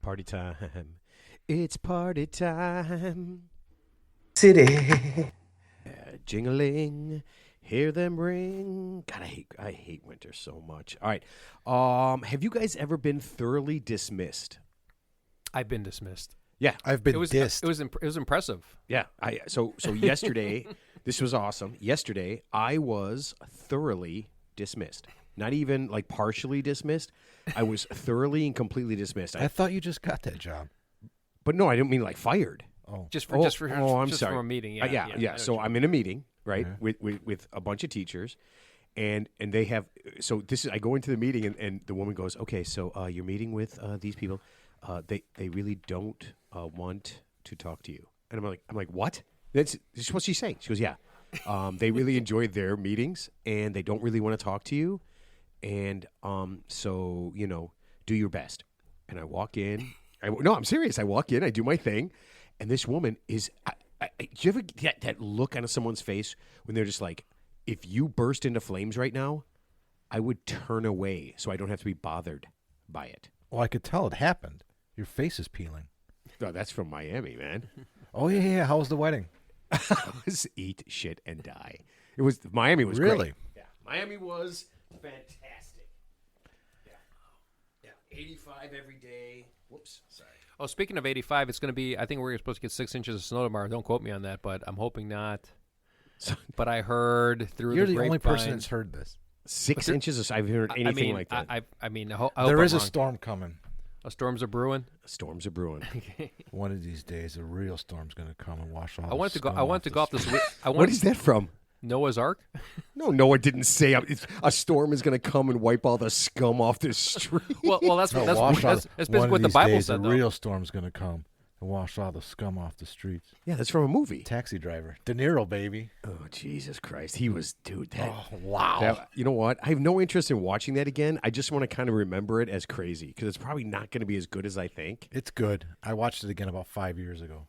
Party time. It's party time. City. Jingling. Hear them ring. God, I hate winter so much. All right. Have you guys ever been thoroughly dismissed? I've been dismissed. Yeah. I've been dissed. It was impressive. Yeah. So yesterday, this was awesome. Yesterday, I was thoroughly dismissed. Not even like partially dismissed. I was thoroughly and completely dismissed. I thought you just got that job. But no, I didn't mean like fired. Oh, Just I'm sorry. sorry. From a meeting. Yeah. So I'm in a meeting, right, with a bunch of teachers, and they have. So this is. I go into the meeting, and the woman goes, "Okay, so you're meeting with these people. They really don't want to talk to you." And I'm like, what? This is what she's saying. She goes, "Yeah, they really enjoyed their meetings, and they don't really want to talk to you, and so do your best." And I walk in. No, I'm serious. I walk in. I do my thing. And this woman is, do you ever get that look on someone's face when they're just like, if you burst into flames right now, I would turn away so I don't have to be bothered by it. well, I could tell it happened. Your face is peeling. No, that's from Miami, man. Oh, yeah. How was the wedding? It was eat, shit, and die. Miami was Really? great. Yeah, Miami was fantastic. Yeah, 85 every day. Whoops, sorry. Oh, speaking of 85, it's going to be. I think we're supposed to get 6 inches of snow tomorrow. Don't quote me on that, but I'm hoping not. But I heard through You're the the only grapevine- person that's heard this. 6 inches. I've heard anything like that. I mean, I hope There I'm is a wrong. storm coming. Storms are brewing. Storms are brewing. One of these days, a real storm's going to come and wash all I the wanted to go. scum I wanted to off go off the this week. What is that from? Noah's Ark. No, Noah didn't say a storm is going to come and wipe all the scum off the street. Well, that's No, that's wash all- basically one of what the these Bible days, said. a Though. real storm's going to come and wash all the scum off the streets. Yeah, that's from a movie. Taxi driver. De Niro, baby. Oh, Jesus Christ. He was, dude. That, Oh, wow. you know what? I have no interest in watching that again. I just want to kind of remember it as crazy because it's probably not going to be as good as I think. It's good. I watched it again about 5 years ago.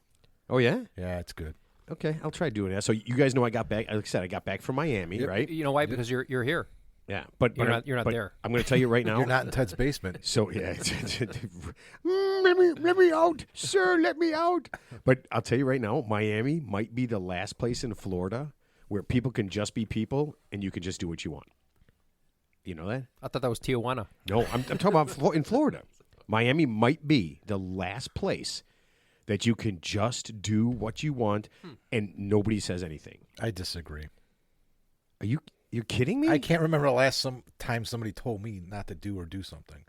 Oh, yeah? Yeah, it's good. Okay, I'll try doing that. So you guys know I got back. Like I said, I got back from Miami, right? You know why? Because you're here. Yeah, but You're not there. I'm going to tell you right now. You're not in Ted's basement. So yeah, let me out, sir. Let me out. But I'll tell you right now, Miami might be the last place in Florida where people can just be people and you can just do what you want. You know that? I thought that was Tijuana. No, I'm talking about in Florida. Miami might be the last place that you can just do what you want and nobody says anything. I disagree. Are you're kidding me? I can't remember the last time somebody told me not to do or do something.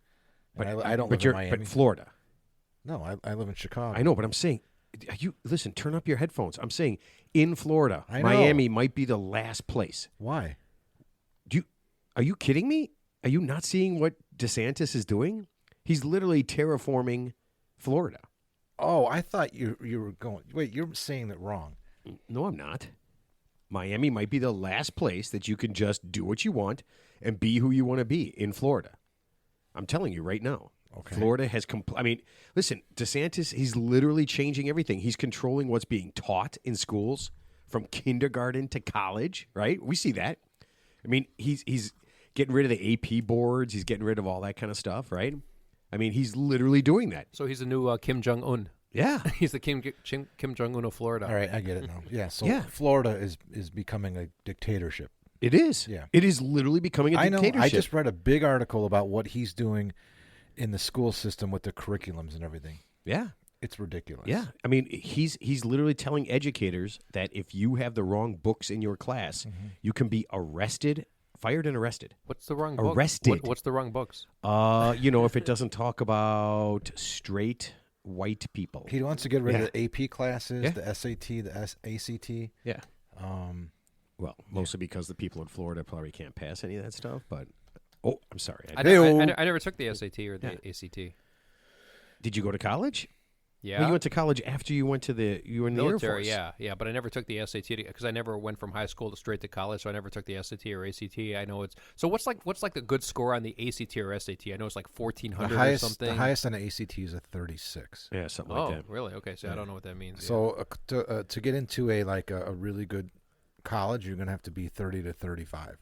And I don't live in Miami. But Florida. No, I live in Chicago. I know, but I'm saying, listen, turn up your headphones. I'm saying in Florida, I know. Miami might be the last place. Why? Are you kidding me? Are you not seeing what DeSantis is doing? He's literally terraforming Florida. Oh, I thought you were going. Wait, you're saying it wrong. No, I'm not. Miami might be the last place that you can just do what you want and be who you want to be in Florida. I'm telling you right now. Okay. Florida has I mean, listen, DeSantis, he's literally changing everything. He's controlling what's being taught in schools from kindergarten to college, right? We see that. I mean, he's getting rid of the AP boards. He's getting rid of all that kind of stuff, right? I mean, he's literally doing that. So he's the new Kim Jong Un. Yeah. He's the Kim Jong Un of Florida. All right, I get it now. Yeah, so Yeah. Florida is becoming a dictatorship. It is. Yeah. It is literally becoming a I know. dictatorship. I just read a big article about what he's doing in the school system with the curriculums and everything. Yeah. It's ridiculous. Yeah. I mean, he's literally telling educators that if you have the wrong books in your class, you can be fired and arrested. What's the wrong book? Arrested. What's the wrong books? If it doesn't talk about straight white people. He wants to get rid Yeah. of the AP classes, Yeah. the SAT, the ACT. Yeah. Well, mostly because the people in Florida probably can't pass any of that stuff. But I'm sorry. I never took the SAT or the ACT. Did you go to college? Yeah. Well, you went to college after you went to you were in the Air military. Force. Yeah, but I never took the SAT because I never went from high school straight to college, so I never took the SAT or ACT. I know it's so. What's like the good score on the ACT or SAT? I know it's like 1400 or something. The highest on the ACT is a 36. Yeah, something Oh, like that. really? Okay, so I don't know what that means. So to get into a really good college, you're going to have to be 30 to 35.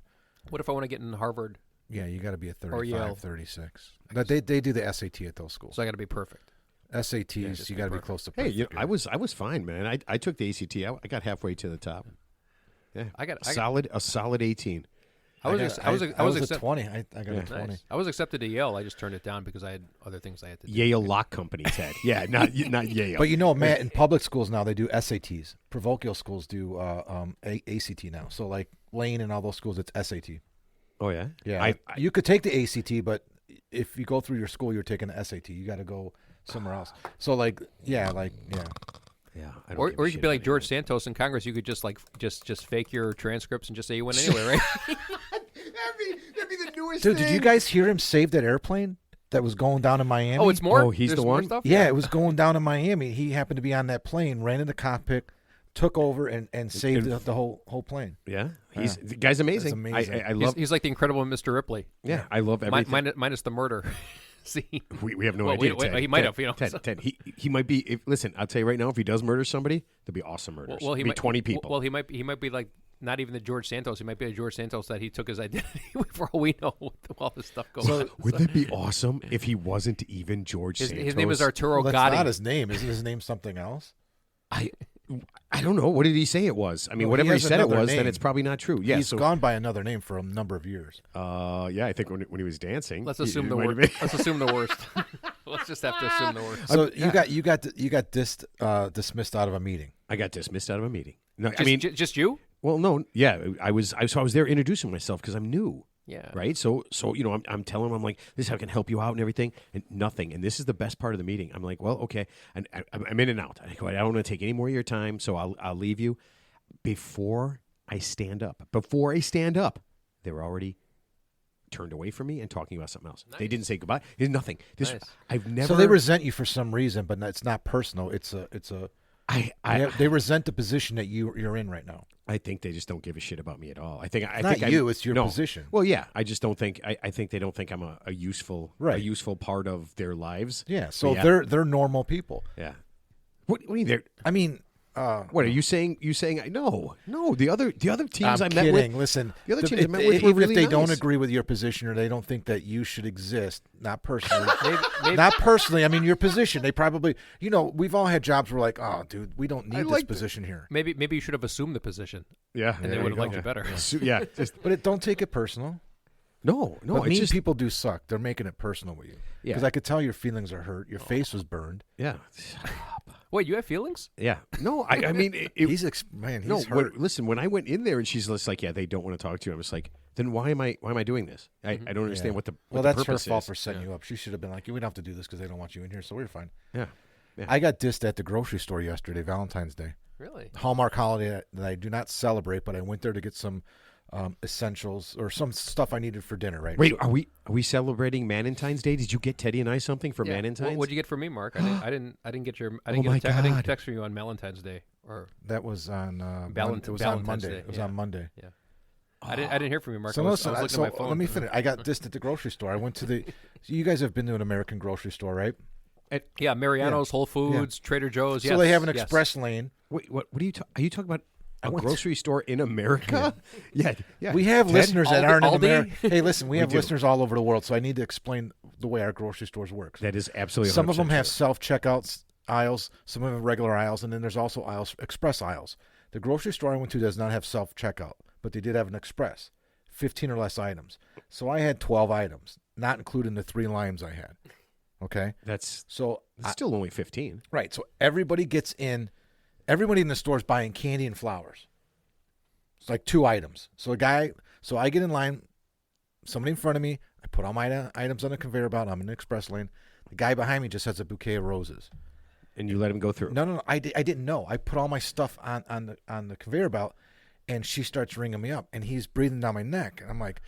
what if I want to get in Harvard? Yeah, you got to be a Or Yale. 35, 36. But they do the SAT at those schools. So I got to be perfect. SATs, you got to be close to Hey, perfect. I was fine, man. I took the ACT. I got halfway to the top. Yeah, a solid 18. I was a 20. I got a 20. Nice. I was accepted to Yale. I just turned it down because I had other things I had to do. Yale Lock Company, Ted. Yeah, not Yale. But Matt, in public schools now they do SATs. Parochial schools do ACT now. So like Lane and all those schools, it's SAT. Oh yeah, yeah. You could take the ACT, but if you go through your school, you're taking the SAT. You got to go somewhere else. So yeah. I don't Or give a you shit could be like about George Santos in Congress. You could just fake your transcripts and just say you went anyway, right? That'd be the newest Dude, thing. did you guys hear him save that airplane that was going down in Miami? Oh, it's more. Oh, he's There's the more one? stuff? Yeah, it was going down in Miami. He happened to be on that plane, ran in the cockpit, took over, and saved the whole plane. Yeah, the guy's amazing. That's amazing. I love. He's like the incredible Mr. Ripley. Yeah, I love everything. Minus the murder. See, we have no well, idea. he might have. Ted, he might be. Listen, I'll tell you right now. If he does murder somebody, there'll be awesome murders. Well, There'll be 20 people. Well, he might be like not even the George Santos. He might be a George Santos that he took his identity for all we know. All this stuff going on. Wouldn't it be awesome if he wasn't even George Santos? His name is Arturo That's Gotti. not his name. Isn't his name something else? I don't know. What did he say it was? I mean, whatever he said it was, then it's probably not true. Yeah, he's gone by another name for a number of years. Yeah, I think when he was dancing. Let's assume the worst. Let's assume the worst. Let's just have to assume the worst. So you got dismissed out of a meeting. I got dismissed out of a meeting. No, just you? Well, no, yeah, I was there introducing myself because I'm new. Yeah. Right. So I'm telling him, I'm like, this is how I can help you out and everything, and nothing. And this is the best part of the meeting. I'm like, well, okay, and I'm in and out. I go, I don't want to take any more of your time, so I'll leave you. Before I stand up, they were already turned away from me and talking about something else. Nice. They didn't say goodbye. There's nothing. Nice. I've never. So they resent you for some reason, but it's not personal. They resent the position that you're in right now. I think they just don't give a shit about me at all. I it's think your position. Well, yeah, I just don't think. I think they don't think I'm a useful part of their lives. Yeah, so they're normal people. Yeah. What do you mean? I mean, what are you saying? No. The other teams I'm I met kidding. with. Listen, the other teams I met with were even really if they nice. don't agree with your position or they don't think that you should exist, not personally, not personally. I mean, your position. They probably, we've all had jobs where like, oh, dude, we don't need this position here. Maybe you should have assumed the position. Yeah, and they would have liked you better. Yeah, but don't take it personal. No. But mean people do suck. They're making it personal with you. Yeah, because I could tell your feelings are hurt. Your face was burned. Yeah. Wait, you have feelings? Yeah. No, I mean, he's hurt. Listen, when I went in there and she's just like, yeah, they don't want to talk to you. I was like, then why am I doing this? I don't understand what the that's her purpose fault is. for setting you up. She should have been like, we don't have to do this because they don't want you in here, so we're fine. Yeah. I got dissed at the grocery store yesterday, Valentine's Day. Really? Hallmark holiday that I do not celebrate, but I went there to get some essentials or some stuff I needed for dinner. Right? Wait, are we celebrating Valentine's Day? Did you get Teddy and I something for Valentine's? What'd you get for me, Mark? I didn't get your. I didn't text from you on Valentine's Day or that was on. Valentine's it was on Monday. Day. It was on Monday. Yeah. I didn't hear from you, Mark. So I was looking at my phone. Let me finish. I got dissed at the grocery store. I went to the. So you guys have been to an American grocery store, right? Mariano's, Whole Foods, Trader Joe's. So they have an express lane. Wait, what are you? Are you talking about a grocery store in America? Yeah. We have listeners that aren't in America. Hey, listen, we have do. listeners all over the world, so I need to explain the way our grocery stores work. That is absolutely. Some of them have true. self-checkouts aisles. Some of them have regular aisles, and then there's also express aisles. The grocery store I went to does not have self-checkout, but they did have an express, 15 or less items. So I had 12 items, not including the 3 limes I had. Okay, That's still only 15. Right. So everybody gets in. Everybody in the store is buying candy and flowers. It's like 2 items. So I get in line. Somebody in front of me. I put all my items on the conveyor belt. I'm in the express lane. The guy behind me just has a bouquet of roses. And you let him go through. No. I didn't know. I put all my stuff on the conveyor belt, and she starts ringing me up, and he's breathing down my neck, and I'm like,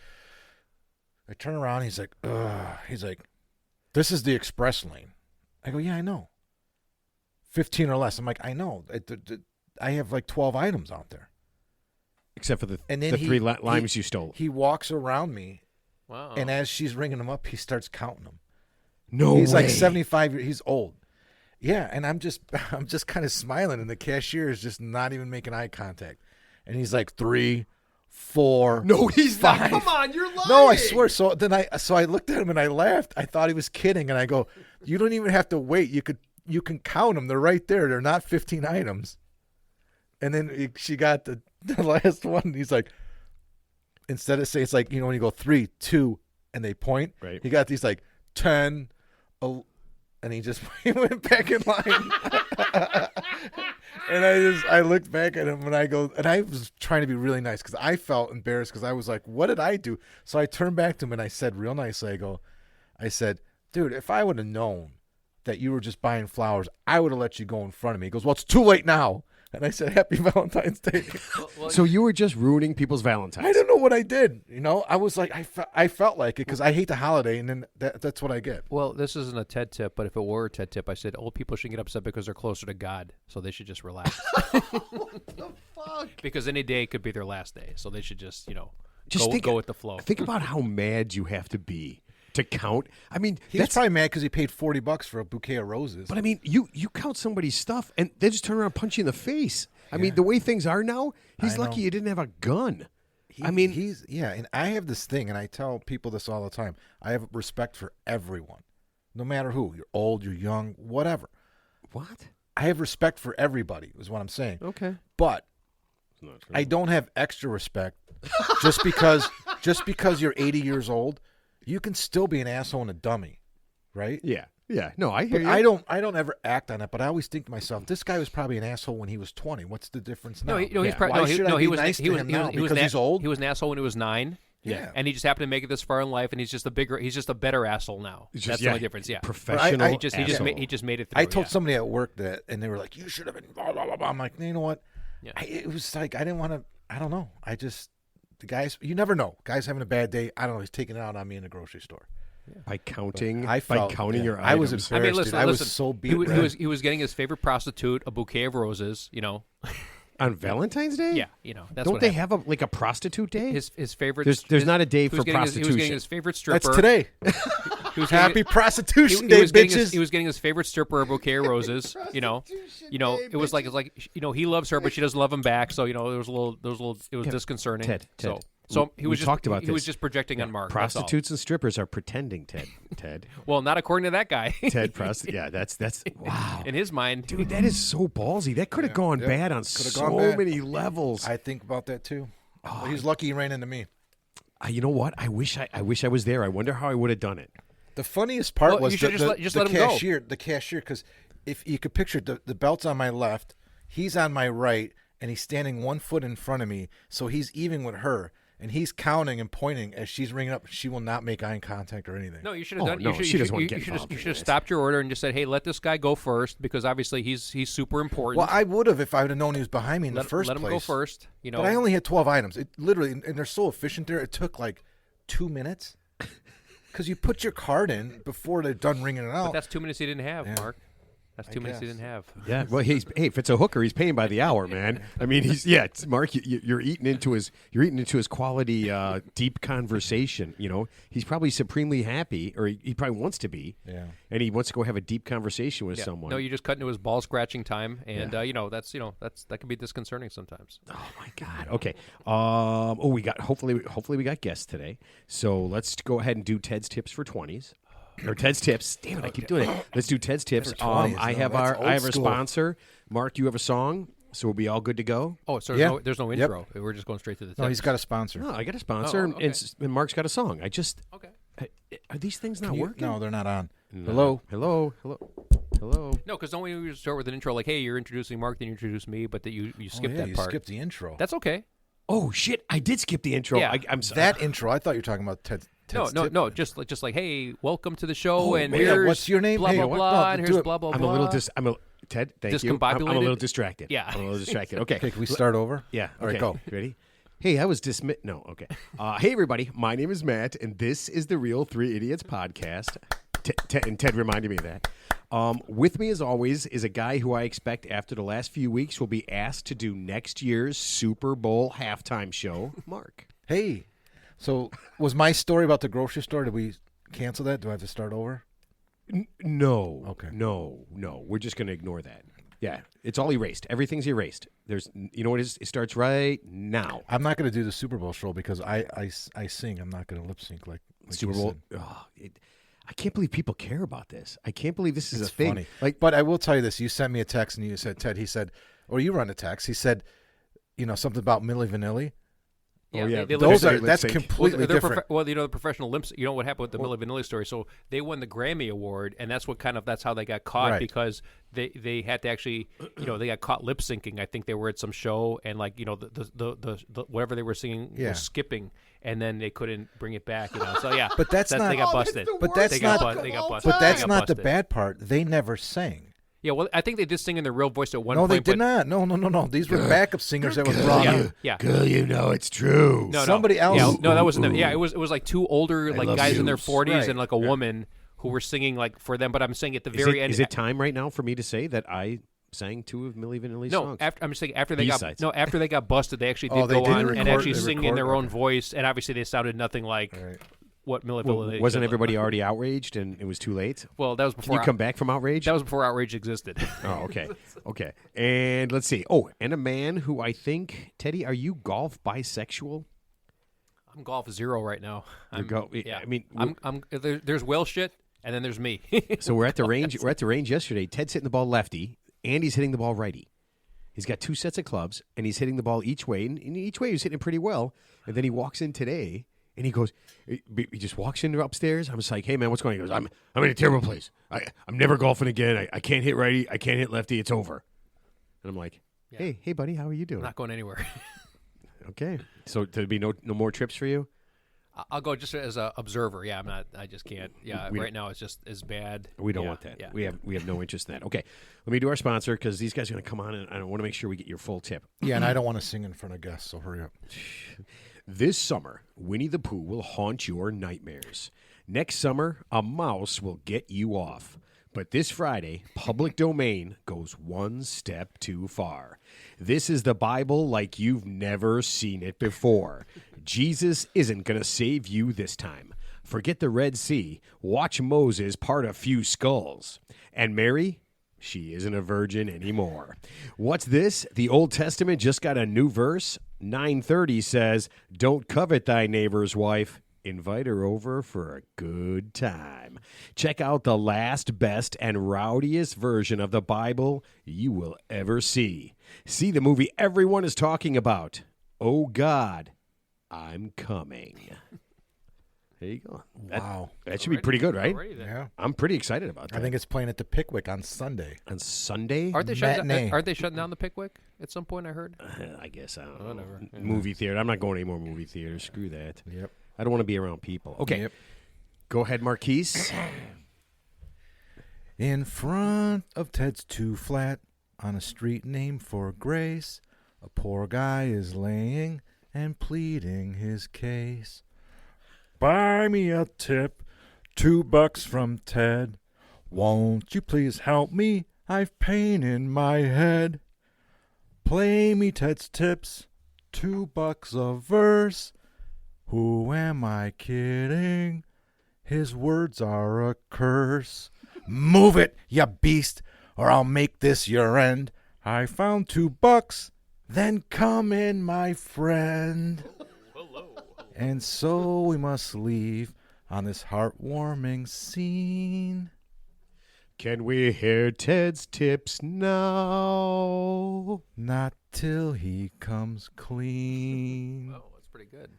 I turn around. He's like, ugh. He's like, this is the express lane. I go, yeah, I know. 15 or less. I'm like, I know. I have like 12 items out there. Except for the 3 limes you stole. He walks around me. Wow. And as she's ringing them up, he starts counting them. No He's way. like 75 years. He's old. Yeah, and I'm just kind of smiling, and the cashier is just not even making eye contact. And he's like 3, 4. No, he's 5. not. Come on, you're lying. No, I swear. So I looked at him and I laughed. I thought he was kidding, and I go, "You don't even have to wait. You could you can count them. They're right there. They're not 15 items. And then she got the last one. He's like, instead of say it's like, when you go 3, 2, and they point, right. He got these like 10, and he went back in line. And I looked back at him and I was trying to be really nice because I felt embarrassed because I was like, what did I do? So I turned back to him and I said real nicely, I said, dude, if I would have known that you were just buying flowers, I would have let you go in front of me. He goes, well, it's too late now. And I said, Happy Valentine's Day. So you were just ruining people's Valentine's. I don't know what I did. I was like, I felt like it because I hate the holiday, and then that's what I get. Well, this isn't a TED tip, but if it were a TED tip, I said old people should get upset because they're closer to God, so they should just relax. What the fuck? Because any day could be their last day, so they should just, go with the flow. Think about how mad you have to be to count. I mean, he's probably mad because he paid $40 for a bouquet of roses. But I mean, you count somebody's stuff and they just turn around and punch you in the face. I mean, the way things are now, he's lucky you didn't have a gun. And I have this thing, and I tell people this all the time. I have respect for everyone, no matter who. You're old, you're young, whatever. What? I have respect for everybody, is what I'm saying. Okay. But I don't have extra respect just because you're 80 years old. You can still be an asshole and a dummy, right? Yeah. Yeah. No, I hear you. I don't ever act on it, but I always think to myself, this guy was probably an asshole when he was 20. What's the difference now? He's he was he's old. He was an asshole when he was 9. Yeah. And he just happened to make it this far in life, and he's just a better asshole now. That's the only difference. Yeah. Professional. He just made it through. I told somebody at work that, and they were like, "You should have been blah blah blah." I'm like, you know what? Yeah. It was like I didn't want to. I don't know. The guys, you never know. Guys having a bad day. I don't know. He's taking it out on me in the grocery store. Yeah. By counting your items. I was embarrassed. I mean, listen, I was so beat. He was getting his favorite prostitute a bouquet of roses. On Valentine's Day? Yeah, that's Don't they have a prostitute day? His favorite. There's not a day for prostitution. He was getting his favorite stripper. That's today. Happy Prostitution Day, bitches. He was getting his favorite stripper a bouquet of roses. It was like he loves her, but she doesn't love him back. So there was a little. It was disconcerting. Ted. So he was talked about this. He was just projecting on Mark. Prostitutes and strippers are pretending, Ted. Well, not according to that guy. Ted, yeah, that's wow. In his mind, dude, that is so ballsy. That could have gone bad on so many levels. I think about that too. He's lucky he ran into me. You know what? I wish I was there. I wonder how I would have done it. The funniest part was the cashier. The cashier, because if you could picture the belt's on my left, he's on my right, and he's standing 1 foot in front of me, so he's even with her. And he's counting and pointing as she's ringing up. She will not make eye contact or anything. No, you should have done. No, she doesn't want to get You involved. should have stopped your order and just said, "Hey, let this guy go first because obviously he's super important." Well, I would have if I would have known he was behind me in the first place. Let him go first. But I only had 12 items. It literally, and they're so efficient there. It took like 2 minutes because you put your card in before they're done ringing it out. But that's 2 minutes he didn't have, Mark. That's 2 minutes he didn't have. Yeah, well, if it's a hooker, he's paying by the hour, man. I mean, Mark, you're eating into his quality, deep conversation. He's probably supremely happy, or he probably wants to be. Yeah, and he wants to go have a deep conversation with someone. No, you just cut into his ball scratching time, and that can be disconcerting sometimes. Oh my God. Okay. We got hopefully we got guests today. So let's go ahead and do Ted's tips for 20s. Or Ted's tips. Damn it, I keep doing it. Let's do Ted's tips. I have a sponsor. Mark, you have a song, so we'll be all good to go. Oh, so there's no intro. Yep. We're just going straight to the tips. No, he's got a sponsor. No, I got a sponsor, and Mark's got a song. Are these things not working? No, they're not on. No. Hello. No, because don't we start with an intro like, "Hey, you're introducing Mark, then you introduce me," but that you skip that part. You skipped the intro. That's okay. Oh shit! I did skip the intro. Yeah. I'm sorry. That intro. I thought you were talking about Ted's No. Just like, hey, welcome to the show, and here's what's your name? Blah blah blah, and here's blah blah blah. Ted. Thank you. I'm a little distracted. Yeah, I'm a little distracted. Okay, can we start over? Yeah. All right, go. Ready? Hey, I was dismissed. No. Okay. Hey, everybody. My name is Matt, and this is the Real Three Idiots podcast. And Ted reminded me of that. With me, as always, is a guy who I expect after the last few weeks will be asked to do next year's Super Bowl halftime show. Mark. Hey. So, was my story about the grocery store, did we cancel that? Do I have to start over? No. Okay. No. We're just going to ignore that. Yeah. It's all erased. Everything's erased. You know what it is? It starts right now. I'm not going to do the Super Bowl show because I sing. I'm not going to lip sync like Super Bowl. I can't believe people care about this. I can't believe this is It's a thing. funny. Like, But I will tell you this. You sent me a text and you said, Ted, he said, or you run a text. He said, something about Milli Vanilli. oh yeah, That's completely different. The professional limps. You know what happened with the Milli Vanilli story? So they won the Grammy Award, and that's how they got caught Right. because they had to actually, they got caught lip syncing. I think they were at some show, and the whatever they were singing was skipping, and then they couldn't bring it back. So yeah, But that's not. they got busted. But that's They not. got busted. But that's They got not the busted. bad part. They never sang. Yeah, well, I think they did sing in their real voice at one No, point. they did but- not. No. These were backup singers that was brought in. Yeah. girl, you know it's true. No, Somebody else. Yeah, no, that wasn't them. Yeah, it was like two older love guys in their shoes. 40s Right. and like a woman who were singing for them. But I'm saying at the very end. Is it time right now for me to say that I sang 2 of Milli Vanilli's No, songs? I'm just saying after they B-sides. got busted, they actually Oh, did they go did on record- and actually they sing in recorded, their own okay. voice, and obviously they sounded nothing like Right. what Milli Well, Vanilli. wasn't everybody already outraged and it was too late? Well, that was Can before you come back from outrage? That was before outrage existed. Oh, okay. Okay. And let's see. Oh, and a man who I think, Teddy, are you golf bisexual? I'm golf 0 right now. I mean, there's whale shit, and then there's me. so we're at the range. We're at the range yesterday. Ted's hitting the ball lefty, and he's hitting the ball righty. He's got 2 sets of clubs, and he's hitting the ball each way. And each way he's hitting it pretty well. And then he walks in today, and he goes, he just walks in upstairs. I'm just like, hey man, what's going on? He goes, I'm in a terrible place. I'm never golfing again. I can't hit righty. I can't hit lefty. It's over. And I'm like, hey buddy, how are you doing? I'm not going anywhere. Okay. So there'll be no more trips for you? I'll go just as an observer. Yeah, I'm not. I just can't. Yeah, right now it's just as bad. We don't want that. Yeah. We have no interest in that. Okay, let me do our sponsor because these guys are going to come on and I want to make sure we get your full tip. Yeah, and I don't want to sing in front of guests, so hurry up. This summer, Winnie the Pooh will haunt your nightmares. Next summer, a mouse will get you off. But this Friday, public domain goes one step too far. This is the Bible like you've never seen it before. Jesus isn't going to save you this time. Forget the Red Sea. Watch Moses part a few skulls. And Mary, she isn't a virgin anymore. What's this? The Old Testament just got a new verse. 9:30 says, "Don't covet thy neighbor's wife. Invite her over for a good time." Check out the last, best, and rowdiest version of the Bible you will ever see. See the movie everyone is talking about. Oh God, I'm coming. There you go. Wow. That should be pretty good, right? Already then. Yeah. I'm pretty excited about that. I think it's playing at the Pickwick on Sunday. On Sunday, Aren't they Matinee. shutting down the Pickwick at some point? I heard. I guess I don't know. Whatever. Yeah. Movie theater. I'm not going to any more movie theaters. Screw that. Yep. I don't want to be around people. Okay, Yep. go ahead, Marquise. In front of Ted's 2 flat on a street named for Grace, a poor guy is laying and pleading his case. Buy me a tip, $2 from Ted. Won't you please help me? I've pain in my head. Play me Ted's tips, $2 a verse. Who am I kidding? His words are a curse. Move it, ya beast, or I'll make this your end. I found $2, then come in, my friend. And so we must leave on this heartwarming scene. Can we hear Ted's tips now? Not till he comes clean. Oh, that's pretty good.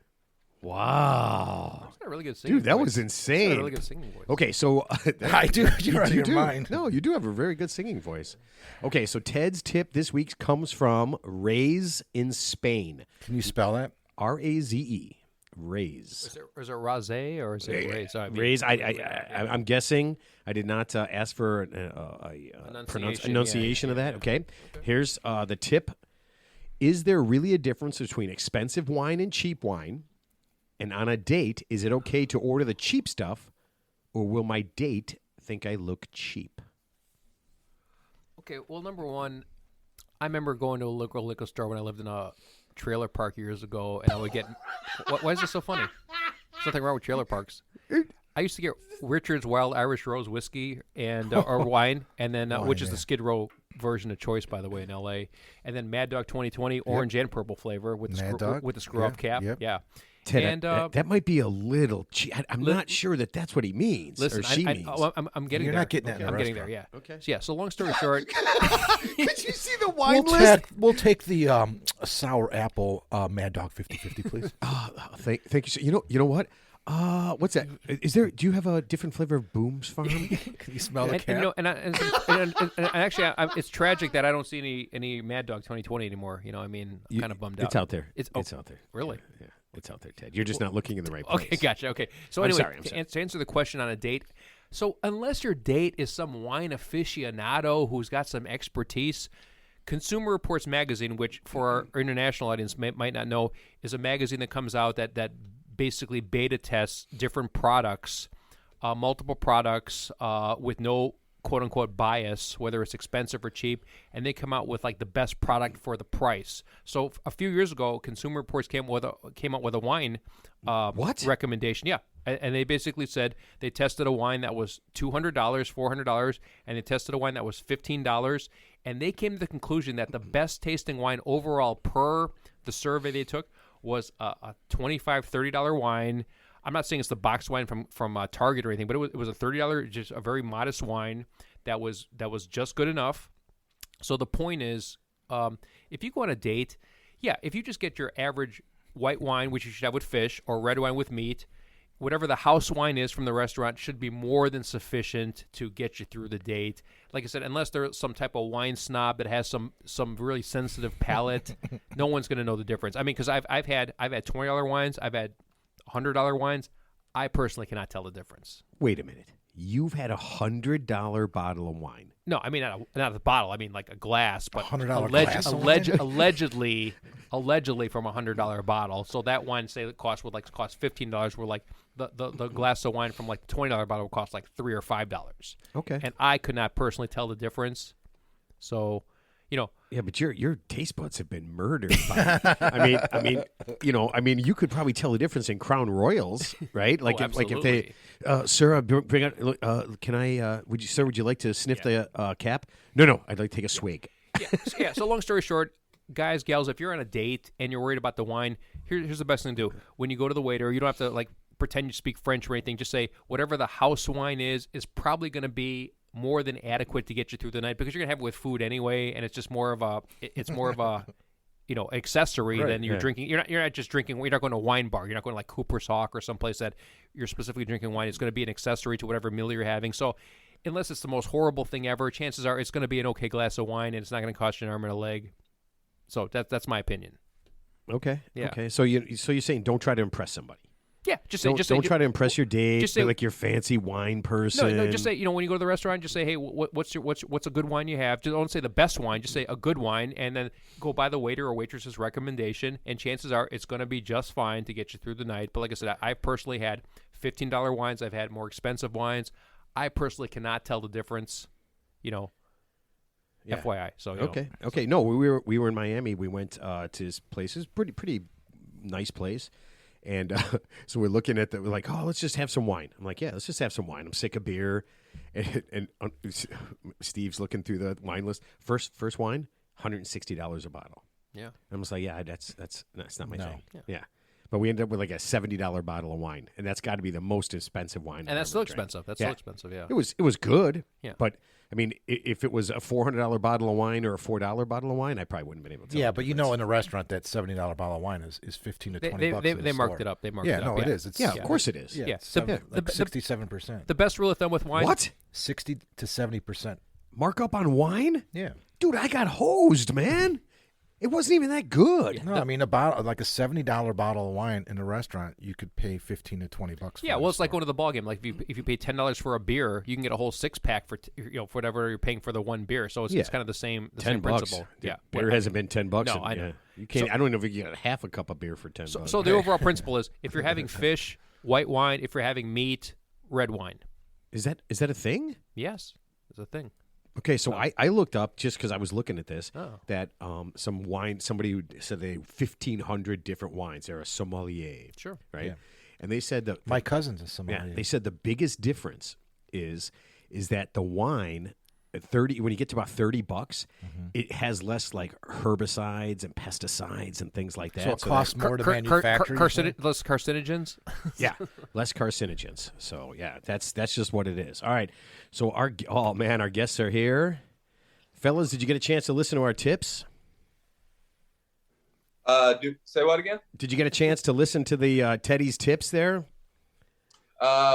Wow. That's got a really good singing Dude, that voice. was He's got a really insane. good singing voice. Okay, so I do. You're out of your do. mind. No, you do have a very good singing voice. Okay, so Ted's tip this week comes from Raze in Spain. Can you spell that? Raze. Raze. Is it Rosé or is it Ray? Sorry, Raze. I'm guessing. I did not ask for a enunciation of that. Okay. Here's the tip. Is there really a difference between expensive wine and cheap wine? And on a date, is it okay to order the cheap stuff, or will my date think I look cheap? Okay, well, number one, I remember going to a local liquor store when I lived in a trailer park years ago, and I would get. Why is this so funny? There's nothing wrong with trailer parks. I used to get Richard's Wild Irish Rose whiskey and or wine, and then which is the Skid Row version of choice, by the way, in L.A. And then Mad Dog 2020 orange and purple flavor with the Mad screw, Dog? with the screw off cap. Yep. Yeah. Ted, And that might be a little cheap. I'm not sure that that's what he means listen, or she means. I'm getting You're there. not getting that in a I'm getting there. restaurant. Yeah. Okay. So, yeah. So long story short, Could you see the wine list? We'll take the sour apple Mad Dog 50-50, please. Thank you. So, you know what? What's that? Is there? Do you have a different flavor of Booms Farm? Can you smell the and, cat? you know, and actually, it's tragic that I don't see any Mad Dog 2020 anymore. You know, I mean, I'm kind of bummed out. It's out there. It's out there. Really? Yeah, it's out there, Ted. You're just not looking in the right place. Okay, gotcha. Okay, so I'm anyway, sorry. to answer the question on a date, so unless your date is some wine aficionado who's got some expertise, Consumer Reports magazine, which for our international audience might not know, is a magazine that comes out that basically beta tests different products, multiple products with no quote-unquote bias, whether it's expensive or cheap, and they come out with like the best product for the price. So a few years ago, Consumer Reports came out with a wine recommendation. Yeah, and they basically said they tested a wine that was $200, $400, and they tested a wine that was $15, and they came to the conclusion that the best tasting wine overall per the survey they took was a $25, $30 wine. I'm not saying it's the box wine from Target or anything, but it was a $30, just a very modest wine that was just good enough. So the point is, if you go on a date, if you just get your average white wine, which you should have with fish, or red wine with meat, whatever the house wine is from the restaurant should be more than sufficient to get you through the date. Like I said, unless there's some type of wine snob that has some really sensitive palate, no one's going to know the difference. I mean, because I've had $20 wines, I've had $100 wines. I personally cannot tell the difference. Wait a minute. You've had $100 bottle of wine. No, I mean not the bottle. I mean like a glass, but $100 glass of wine? allegedly from a $100 bottle. So that wine, say it cost $15, where like the glass of wine from like the $20 bottle would cost like $3 or $5. Okay. And I could not personally tell the difference. So, Yeah, but your taste buds have been murdered by I mean, you could probably tell the difference in Crown Royals, right? Like if they, sir, bring out. Can I? Would you like to sniff the cap? No, I'd like to take a swig. Yeah. So long story short, guys, gals, if you're on a date and you're worried about the wine, here's the best thing to do. When you go to the waiter, you don't have to like pretend you speak French or anything. Just say whatever the house wine is probably going to be more than adequate to get you through the night, because you're gonna have it with food anyway, and it's just more of a accessory than you're drinking. You're not just drinking. You're not going to a wine bar. You're not going to like Cooper's Hawk or someplace that you're specifically drinking wine. It's going to be an accessory to whatever meal you're having. So unless it's the most horrible thing ever, chances are it's going to be an okay glass of wine, and it's not going to cost you an arm and a leg. So that's my opinion. Okay. Yeah. Okay. So you're saying don't try to impress somebody. Yeah, don't try to impress your date. Just say like your fancy wine person. No, just say, when you go to the restaurant, just say, hey, what's a good wine you have? Just don't say the best wine. Just say a good wine, and then go by the waiter or waitress's recommendation. And chances are it's going to be just fine to get you through the night. But like I said, I personally had $15 wines. I've had more expensive wines. I personally cannot tell the difference. FYI. So okay. No, we were in Miami. We went to his place. It's pretty nice place. And so we're looking at we're like, oh, let's just have some wine. I'm like, yeah, let's just have some wine. I'm sick of beer. And Steve's looking through the wine list. First wine, $160 a bottle. Yeah. I was like, yeah, that's not my thing. Yeah. But we ended up with like a $70 bottle of wine, and that's got to be the most expensive wine. And that's still expensive. Still expensive. Yeah. It was good. Yeah. But I mean, if it was a $400 bottle of wine or a $4 bottle of wine, I probably wouldn't have been able to. Yeah, but in a restaurant, that $70 bottle of wine is $15 to $20. They marked it up. They marked it up. No, it is. It's, of course it is. Yeah, 67%. The best rule of thumb with wine. What? 60 to 70%. Markup on wine? Yeah. Dude, I got hosed, man. It wasn't even that good. No, I mean, like a $70 bottle of wine in a restaurant, you could pay $15 to $20 for. Yeah, well, it's like going to the ball game. Like if you pay $10 for a beer, you can get a whole 6-pack for for whatever you're paying for the one beer. So it's kind of the same principle. Yeah, beer hasn't been $10. No, I know. Yeah. You can't. I don't know if you get half a cup of beer for $10. So the overall principle is, if you're having fish, white wine. If you're having meat, red wine. Is that a thing? Yes, it's a thing. Okay, so I looked up, just because I was looking at this, that some wine, somebody said they have 1,500 different wines. They're a sommelier. Sure. Right? Yeah. And they said that my cousin's a sommelier. Yeah, they said the biggest difference is that the wine, 30, when you get to about $30, it has less like herbicides and pesticides and things like that. So it costs more to manufacture. Less carcinogens. Yeah, less carcinogens. So yeah, that's just what it is. All right. So our guests are here. Fellas, did you get a chance to listen to our tips? Say what again? Did you get a chance to listen to the Teddy's tips there?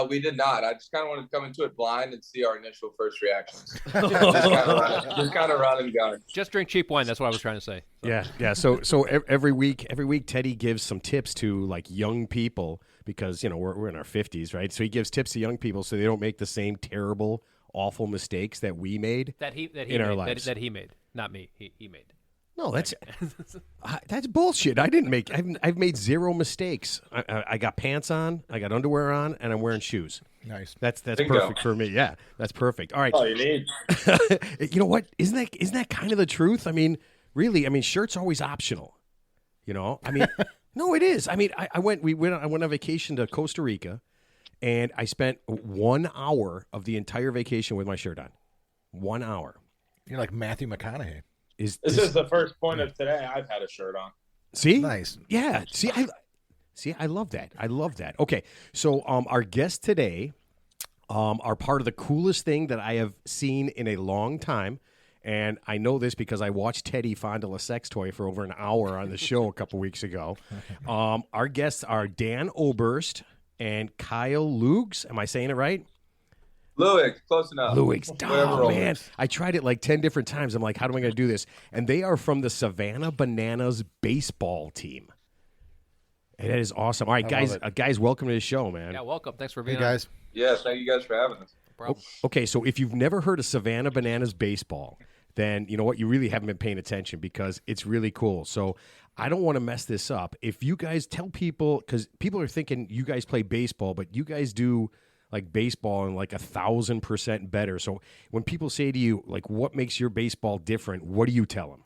We did not. I just kind of wanted to come into it blind and see our initial first reactions. just kind of run and gun. Just drink cheap wine. That's what I was trying to say. So. Yeah. So every week, Teddy gives some tips to like young people because we're in our 50s, right? So he gives tips to young people so they don't make the same terrible, awful mistakes that we made in our lives. That he made, not me. He made. No, that's bullshit. I didn't make. I've made zero mistakes. I got pants on, I got underwear on, and I'm wearing shoes. Nice. That's perfect for me. Yeah, that's perfect. All right. All you need. You know what? Isn't that kind of the truth? I mean, really. I mean, shirt's always optional. I mean, no, it is. I mean, I went on vacation to Costa Rica, and I spent 1 hour of the entire vacation with my shirt on. 1 hour. You're like Matthew McConaughey. This is the first point of today I've had a shirt on. See? Nice. Yeah. I love that. I love that. Okay. So our guests today are part of the coolest thing that I have seen in a long time. And I know this because I watched Teddy fondle a sex toy for over an hour on the show a couple weeks ago. Our guests are Dan Oberst and Kyle Luigs. Am I saying it right? Luigs, close enough. Luigs. Oh, man. I tried it like 10 different times. I'm like, how am I going to do this? And they are from the Savannah Bananas baseball team. And that is awesome. All right, guys, welcome to the show, man. Yeah, welcome. Thanks for being Hey, guys. Yes, thank you guys for having us. No problem. Okay, so if you've never heard of Savannah Bananas baseball, then you know what? You really haven't been paying attention because it's really cool. So I don't want to mess this up. If you guys tell people, because people are thinking you guys play baseball, but you guys do like baseball and like 1,000% better. So when people say to you, like, what makes your baseball different? What do you tell them?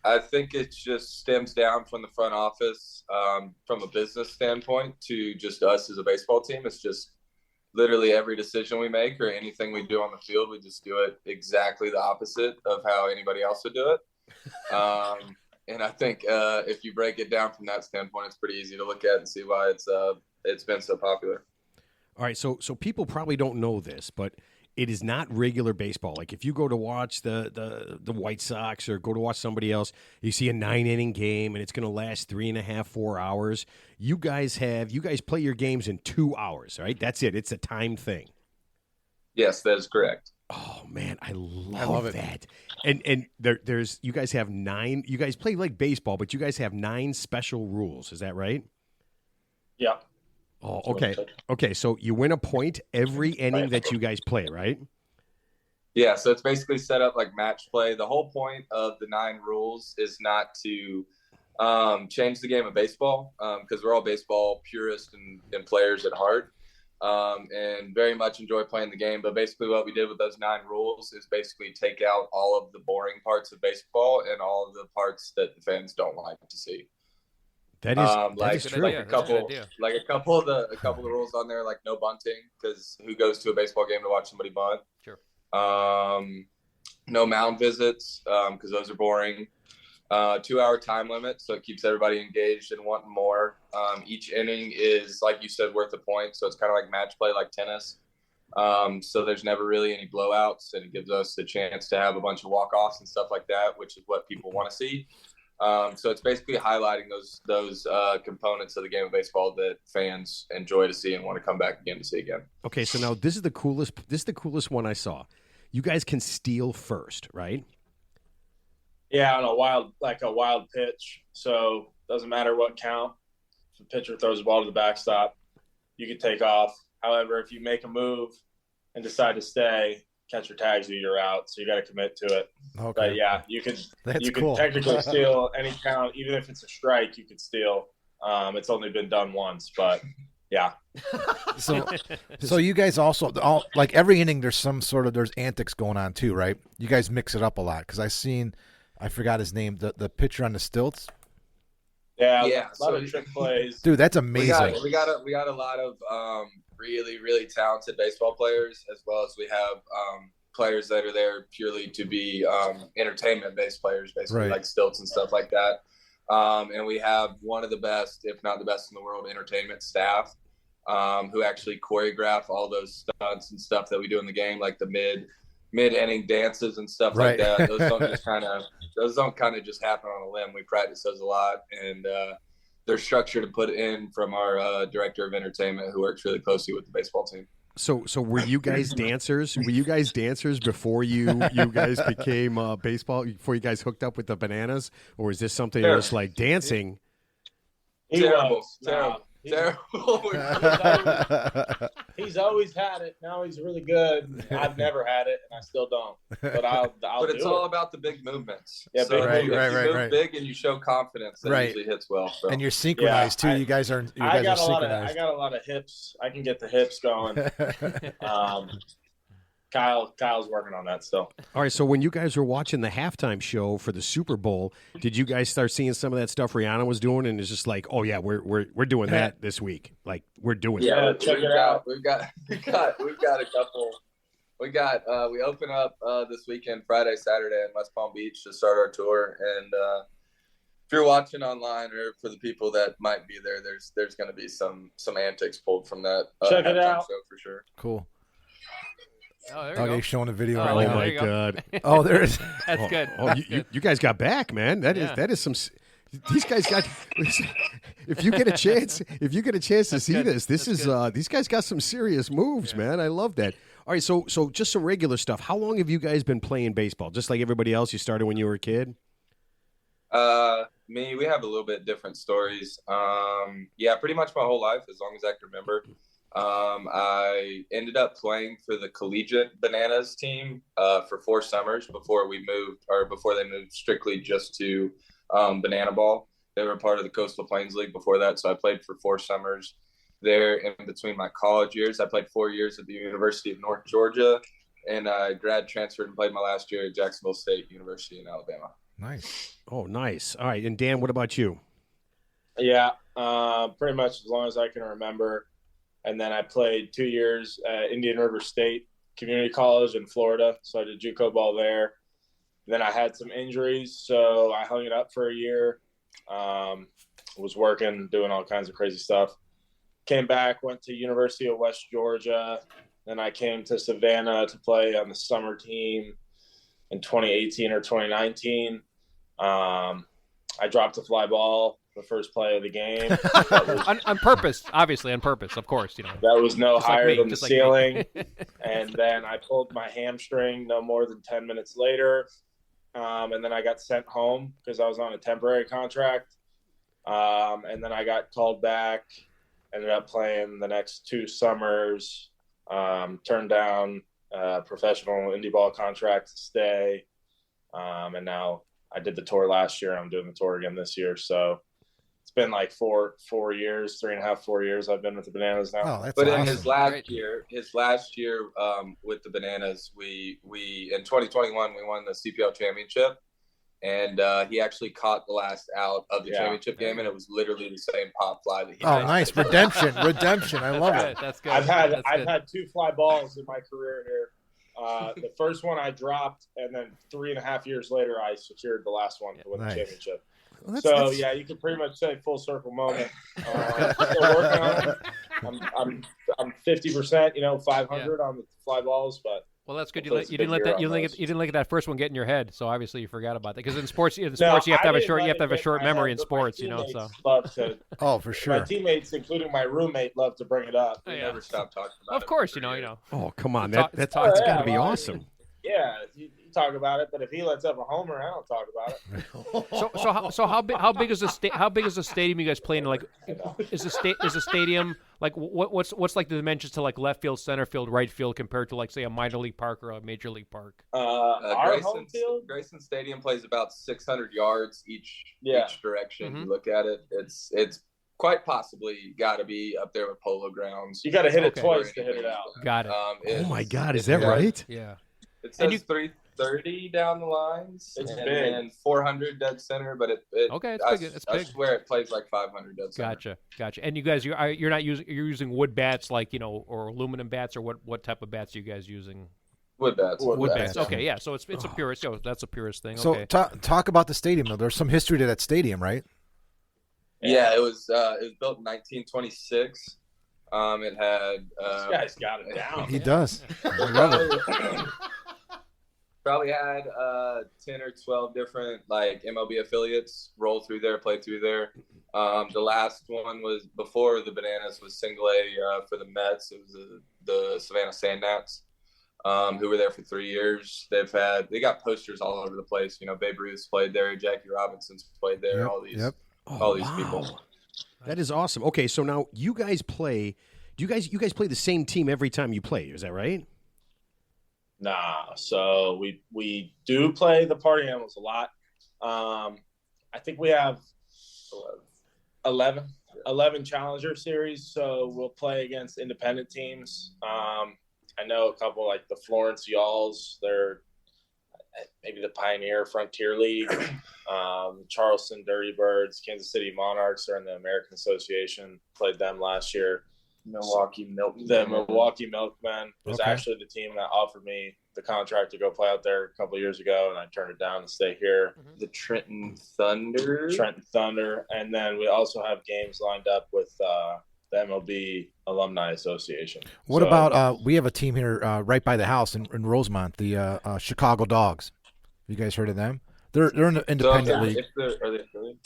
I think it just stems down from the front office, from a business standpoint to just us as a baseball team. It's just literally every decision we make or anything we do on the field, we just do it exactly the opposite of how anybody else would do it. And I think if you break it down from that standpoint, it's pretty easy to look at and see why it's been so popular. All right, so people probably don't know this, but it is not regular baseball. Like if you go to watch the White Sox or go to watch somebody else, you see a 9-inning game and it's going to last 3.5, 4 hours. You guys play your games in 2 hours, right? That's it. It's a time thing. Yes, that is correct. Oh man, I love that. And there's you guys have 9. You guys play like baseball, but you guys have 9 special rules. Is that right? Yeah. Oh, okay. Okay, so you win a point every inning that you guys play, right? Yeah, so it's basically set up like match play. The whole point of the 9 rules is not to change the game of baseball because we're all baseball purists and players at heart and very much enjoy playing the game. But basically what we did with those 9 rules is basically take out all of the boring parts of baseball and all of the parts that the fans don't like to see. That is true. Like a couple of the rules on there, like no bunting, because who goes to a baseball game to watch somebody bunt? Sure. No mound visits, because those are boring. 2-hour time limit, so it keeps everybody engaged and wanting more. Each inning is, like you said, worth a point, so it's kind of like match play, like tennis. So there's never really any blowouts, and it gives us the chance to have a bunch of walk-offs and stuff like that, which is what people want to see. So it's basically highlighting those components of the game of baseball that fans enjoy to see and want to come back again to see again. Okay, so now this is the coolest one I saw. You guys can steal first, right? Yeah, on a wild pitch. So doesn't matter what count. If the pitcher throws the ball to the backstop, you can take off. However, if you make a move and decide to stay, catcher tags you, you're out. So you got to commit to it. Okay. But yeah, you can technically steal any count, even if it's a strike. You could steal. It's only been done once, but yeah. So you guys also like every inning there's antics going on too, right? You guys mix it up a lot because I forgot his name, the pitcher on the stilts. Yeah, a lot of trick plays. Dude, that's amazing. We got a lot of really, really talented baseball players, as well as we have players that are there purely to be entertainment-based players, basically like stilts and stuff like that. And we have one of the best, if not the best in the world, entertainment staff who actually choreograph all those stunts and stuff that we do in the game, like the mid-inning dances and stuff like that. Those don't kind of just happen on a limb. We practice those a lot, and they're structured and put in from our director of entertainment, who works really closely with the baseball team. So were you guys dancers? Were you guys dancers before you guys became baseball? Before you guys hooked up with the Bananas, or is this something that was like dancing? Terrible. He's always had it. Now he's really good. I've never had it, and I still don't. But I'll But it's do all it. about the big movements. Yeah, so big if you move big and you show confidence, that usually hits well. So. And you're synchronized too. You guys are synchronized. I got a lot of hips. I can get the hips going. Kyle's working on that still. All right, so when you guys were watching the halftime show for the Super Bowl, did you guys start seeing some of that stuff Rihanna was doing, and it's just like, oh yeah, we're doing that this week, like we're doing yeah, that. Check it out. We've got a couple. We open up this weekend, Friday, Saturday in West Palm Beach to start our tour, and if you're watching online or for the people that might be there, there's going to be some antics pulled from that. Check it out. Show for sure. Cool. Oh, there you Oh, go. you're showing a video Oh, right Oh now. my you go. God! Oh, there is. That's good. Oh, That's good. you guys got back, man. That is some. These guys got. If you get a chance to see good. this, That's is good. these guys got some serious moves, man. I love that. All right, so just some regular stuff. How long have you guys been playing baseball? Just like everybody else, you started when you were a kid. We have a little bit different stories. Pretty much my whole life, as long as I can remember. I ended up playing for the collegiate Bananas team for 4 summers before they moved strictly just to banana ball. They were part of the Coastal Plains League before that, so I played for 4 summers there in between my college years. I played 4 years at the University of North Georgia, and I grad transferred and played my last year at Jacksonville State University in Alabama. Nice. Oh, nice. All right, and Dan, what about you? Yeah, pretty much as long as I can remember. And then I played 2 years at Indian River State Community College in Florida. So I did JUCO ball there. Then I had some injuries, so I hung it up for a year. Was working, doing all kinds of crazy stuff. Came back, went to University of West Georgia. Then I came to Savannah to play on the summer team in 2018 or 2019. I dropped a fly ball the first play of the game. on purpose, obviously, on purpose, of course. You know that was no Just like higher me, than the just like ceiling. me. And then I pulled my hamstring no more than 10 minutes later. And then I got sent home because I was on a temporary contract. And then I got called back, ended up playing the next 2 summers, turned down a professional indie ball contract to stay. And now I did the tour last year. I'm doing the tour again this year. So it's been like 4 years, 3.5, 4 years I've been with the Bananas now. Oh, that's But awesome. in his last year with the Bananas, we in 2021 we won the CPL championship, and he actually caught the last out of the championship game, and it was literally the same pop fly that he. Oh, made. nice. Redemption. I love it. That's good. I've That's had good. 2 fly balls in my career here. The first one I dropped, and then 3.5 years later I secured the last one to win Nice. the championship. Well, Yeah, you could pretty much say full circle moment. Still working on it. I'm 50%, 500 on the fly balls, but Well, that's good. You Hopefully it's a didn't big let year that. on You those. didn't let that first one get in your head. So obviously you forgot about that. Because in sports, you have No, to have I a didn't short. let You have to it have a get short in my memory head, in but my sports. So. teammates love to. Oh, for My sure. teammates, including my roommate, love to bring it up. We Yeah. never stopped talking about it. Of course, for you know. years. Oh, come on. Talk- That's talk- got to be well, awesome. Yeah, you talk about it, but if he lets up a homer, I don't talk about it. So how big is the stadium you guys play in? Like, is the stadium like what's like the dimensions to like left field, center field, right field compared to like say a minor league park or a major league park? Our home field, Grayson Stadium plays about 600 yards each direction. Mhm. You look at it, it's quite possibly got to be up there with Polo Grounds. you got to hit it Okay. twice to hit it out. Got it. Oh, my God. Is that right? Yeah. It And says 30 down the lines. It's and big. then 400 dead center, but Okay, it's I, big. It's I big. swear it plays like 500 dead center. Gotcha. And you guys, you're not using, you're using wood bats, like, or aluminum bats, or what type of bats are you guys using? Wood bats. Wood bats. Okay, yeah. So it's a purist. That's a purist thing. So Okay. talk about the stadium though. There's some history to that stadium, right? Yeah, it was built in 1926. It had This guy's got it down. He does. I love it. probably had 10 or 12 different like MLB affiliates roll through there, play through there. The last one was before the Bananas was single A for the Mets. It was the Savannah Sandnats, who were there for 3 years. They got posters all over the place. Babe Ruth's played there, Jackie Robinson's played there. All these people. That is awesome. Okay, so now you guys play. You guys play the same team every time you play? Is that right? Nah, so we do play the Party Animals a lot. I think we have 11 Challenger series, so we'll play against independent teams. I know a couple like the Florence Yalls. They're maybe the Pioneer Frontier League. Charleston Dirty Birds, Kansas City Monarchs are in the American Association. Played them last year. Milwaukee Milkmen. The Milwaukee Milkmen was Okay. actually the team that offered me the contract to go play out there a couple of years ago, and I turned it down to stay here. The Trenton Thunder. Trenton Thunder, and then we also have games lined up with the MLB Alumni Association. What about we have a team here right by the house in Rosemont, the Chicago Dogs. You guys heard of them? They're an independent league. Are they affiliated?